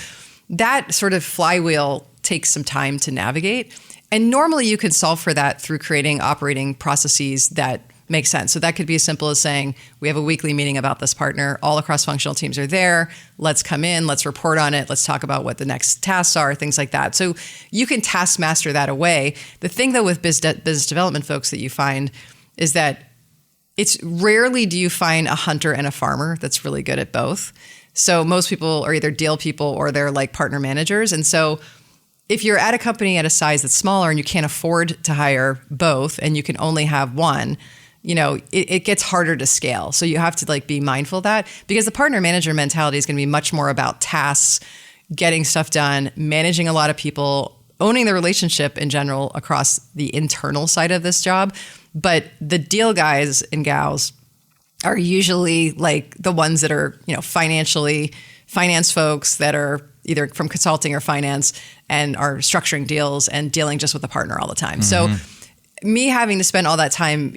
that sort of flywheel takes some time to navigate. And normally you can solve for that through creating operating processes that make sense. So that could be as simple as saying, we have a weekly meeting about this partner. All the cross-functional teams are there. Let's come in. Let's report on it. Let's talk about what the next tasks are, things like that. So you can task master that away. The thing, though, with business development folks that you find is that it's rarely do you find a hunter and a farmer that's really good at both. So most people are either deal people or they're like partner managers. And so if you're at a company at a size that's smaller and you can't afford to hire both and you can only have one, it gets harder to scale. So you have to be mindful of that, because the partner manager mentality is going to be much more about tasks, getting stuff done, managing a lot of people, owning the relationship in general across the internal side of this job. But the deal guys and gals are usually like the ones that are, finance folks that are either from consulting or finance and are structuring deals and dealing just with a partner all the time. So me having to spend all that time,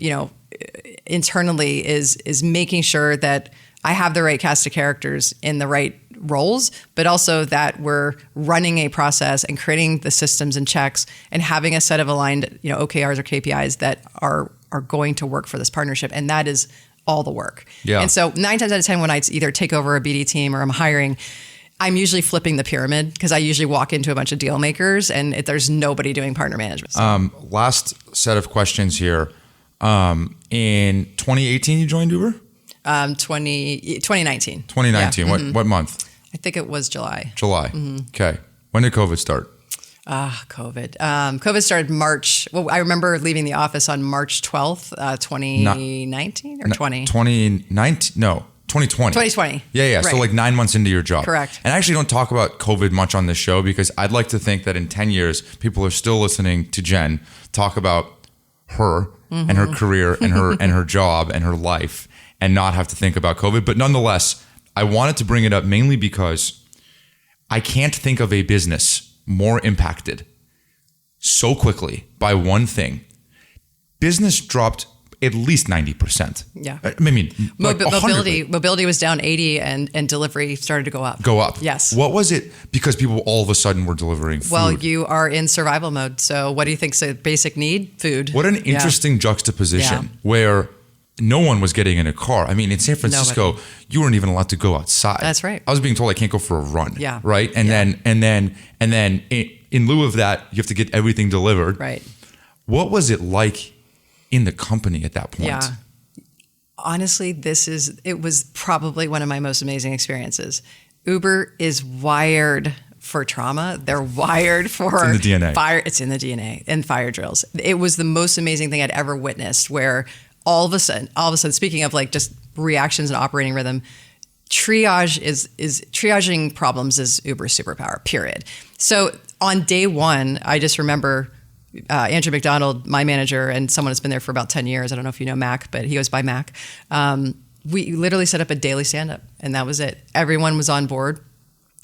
internally is making sure that I have the right cast of characters in the right roles, but also that we're running a process and creating the systems and checks and having a set of aligned, OKRs or KPIs that are going to work for this partnership. And that is all the work. Yeah. And so 9 times out of 10, when I either take over a BD team or I'm hiring, I'm usually flipping the pyramid because I usually walk into a bunch of deal makers and there's nobody doing partner management. So. Last set of questions here. In 2018, you joined Uber? 2019. 2019. Yeah. What month? I think it was July. July. Mm-hmm. Okay. When did COVID start? COVID. COVID started March. Well, I remember leaving the office on March 12th, 2019 or 20? 2019? No, 2020. 2020. Yeah. Right. So like 9 months into your job. Correct. And I actually don't talk about COVID much on this show because I'd like to think that in 10 years, people are still listening to Jen talk about her and her career and her job and her life and not have to think about COVID. But nonetheless, I wanted to bring it up mainly because I can't think of a business more impacted so quickly by one thing. Business dropped at least 90%. Yeah. I mean, like mobility was down 80 and delivery started to go up. Yes. What was it? Because people all of a sudden were delivering food. Well, you are in survival mode. So what do you think's a basic need? Food. What an interesting juxtaposition where no one was getting in a car. I mean, in San Francisco, you weren't even allowed to go outside. That's right. I was being told I can't go for a run. Yeah. Right. And then in lieu of that, you have to get everything delivered. Right. What was it like in the company at that point? Yeah. Honestly, it was probably one of my most amazing experiences. Uber is wired for trauma. They're wired for it's in the DNA. Fire. It's in the DNA and fire drills. It was the most amazing thing I'd ever witnessed where all of a sudden, speaking of like just reactions and operating rhythm, triaging problems is Uber's superpower, period. So on day one, I just remember Andrew McDonald, my manager, and someone that's been there for about 10 years. I don't know if you know Mac, but he goes by Mac. We literally set up a daily stand-up, and that was it. Everyone was on board.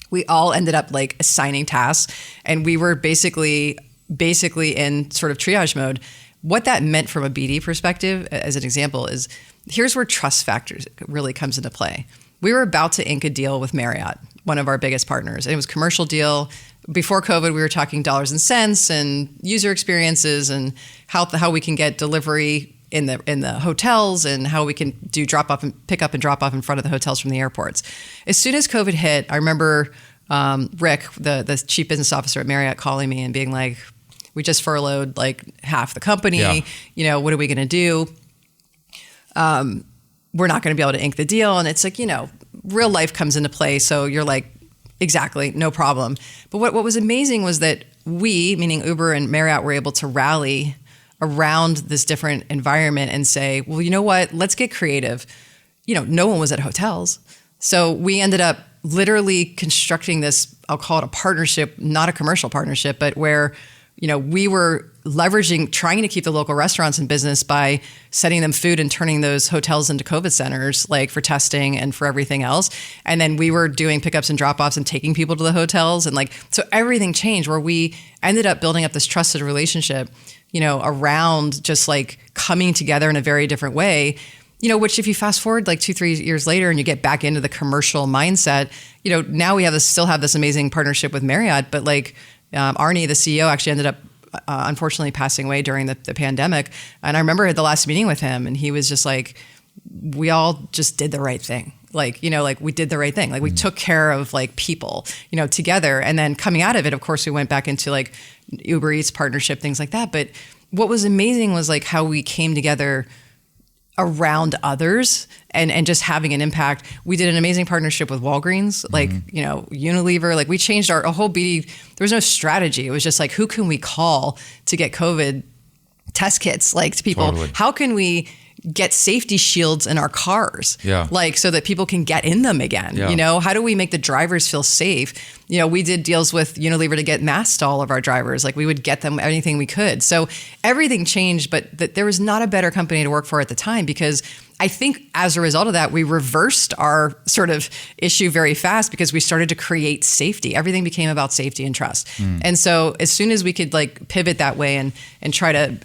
We all ended up like assigning tasks, and we were basically in sort of triage mode. What that meant from a BD perspective, as an example, is here's where trust factors really comes into play. We were about to ink a deal with Marriott, one of our biggest partners. And it was a commercial deal. Before COVID, we were talking dollars and cents and user experiences and how we can get delivery in the hotels and how we can do drop off and pick up and drop off in front of the hotels from the airports. As soon as COVID hit, I remember Rick, the chief business officer at Marriott, calling me and being like, we just furloughed like half the company. Yeah. You know, what are we going to do? We're not going to be able to ink the deal. And it's like, real life comes into play. So you're like, exactly, no problem. But what was amazing was that we, meaning Uber and Marriott, were able to rally around this different environment and say, well, you know what, let's get creative. No one was at hotels. So we ended up literally constructing this, I'll call it a partnership, not a commercial partnership, but where we were leveraging, trying to keep the local restaurants in business by sending them food and turning those hotels into COVID centers, like for testing and for everything else. And then we were doing pickups and drop-offs and taking people to the hotels. And so everything changed where we ended up building up this trusted relationship, around just like coming together in a very different way, which if you fast forward like 2-3 years later and you get back into the commercial mindset, now we still have this amazing partnership with Marriott, but like, Arnie, the CEO, actually ended up unfortunately passing away during the pandemic. And I remember the last meeting with him and he was just like, we all just did the right thing. Like we did the right thing. Like we took care of like people, together. And then coming out of it, of course, we went back into like Uber Eats partnership, things like that. But what was amazing was like how we came together around others and just having an impact. We did an amazing partnership with Walgreens, like, Unilever, like we changed our whole BD. There was no strategy. It was just like, who can we call to get COVID test kits, like to people? Totally. How can we get safety shields in our cars? Yeah. Like so that people can get in them again. Yeah. How do we make the drivers feel safe? We did deals with Unilever to get masks to all of our drivers. Like we would get them anything we could. So everything changed, but there was not a better company to work for at the time because I think as a result of that, we reversed our sort of issue very fast because we started to create safety. Everything became about safety and trust. And so as soon as we could like pivot that way and try to,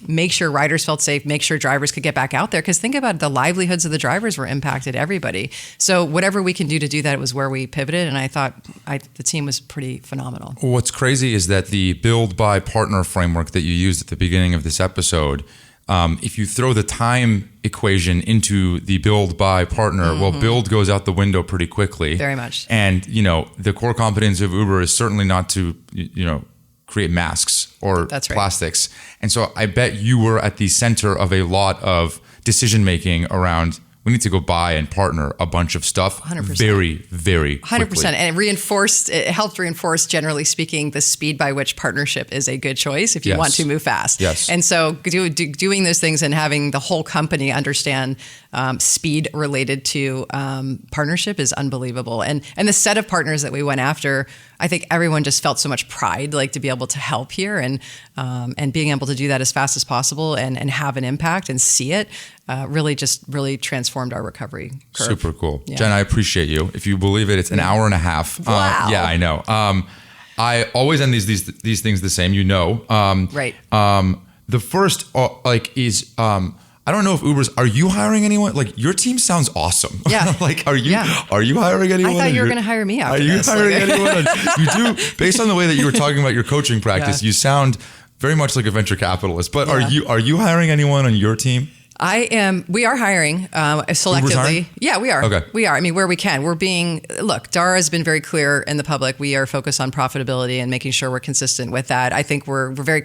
make sure riders felt safe, make sure drivers could get back out there. Because think about it, the livelihoods of the drivers were impacted, everybody. So whatever we can do to do that was where we pivoted. And I thought the team was pretty phenomenal. What's crazy is that the build by partner framework that you used at the beginning of this episode if you throw the time equation into the build, buy, partner, well, build goes out the window pretty quickly. Very much. And, the core competence of Uber is certainly not to, create masks or plastics. And so I bet you were at the center of a lot of decision making around, we need to go buy and partner a bunch of stuff 100%. Very, very quickly. 100%. And it helped reinforce, generally speaking, the speed by which partnership is a good choice if you want to move fast. Yes. And so doing those things and having the whole company understand speed related to partnership is unbelievable. And the set of partners that we went after, I think everyone just felt so much pride, like to be able to help here and being able to do that as fast as possible and have an impact and see it really transformed our recovery curve. Super cool. Yeah. Jen, I appreciate you. If you believe it, it's an hour and a half. Wow. Yeah, I know. I always end these things the same, Right. The first is I don't know if Uber's. Are you hiring anyone? Like, your team sounds awesome. Yeah. Are you hiring anyone? I thought you were going to hire me after this. Are you hiring anyone? You do. Based on the way that you were talking about your coaching practice, you sound very much like a venture capitalist. But are you hiring anyone on your team? I am. We are hiring selectively. Uber's hiring? Yeah, we are. Okay. We are. I mean, where we can. Look, Dara has been very clear in the public. We are focused on profitability and making sure we're consistent with that. I think we're very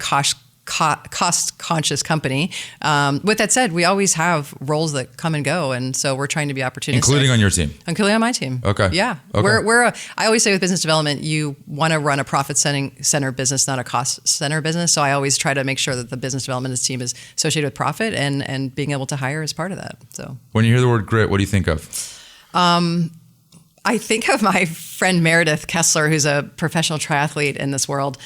cost-conscious company. With that said, we always have roles that come and go, and so we're trying to be opportunistic. Including on your team? Including on my team. Okay. Yeah. Okay. I always say with business development, you want to run a profit-center business, not a cost-center business. So I always try to make sure that the business development team is associated with profit and being able to hire is part of that. So when you hear the word grit, what do you think of? I think of my friend Meredith Kessler, who's a professional triathlete in this world.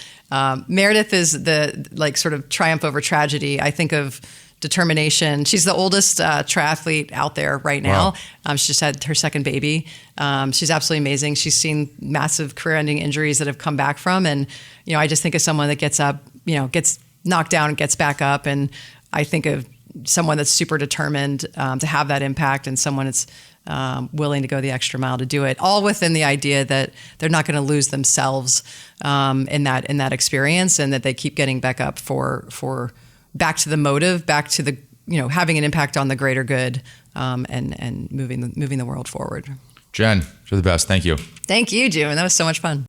Meredith is the sort of triumph over tragedy. I think of determination. She's the oldest triathlete out there right now. Wow. She just had her second baby. She's absolutely amazing. She's seen massive career-ending injuries that have come back from. And, I just think of someone that gets up, gets knocked down and gets back up. And I think of someone that's super determined to have that impact and someone that's willing to go the extra mile to do it, all within the idea that they're not going to lose themselves in that experience, and that they keep getting back up for back to the motive, back to the having an impact on the greater good, and moving the world forward. Jen, you're the best. Thank you. Thank you, Joubin. That was so much fun.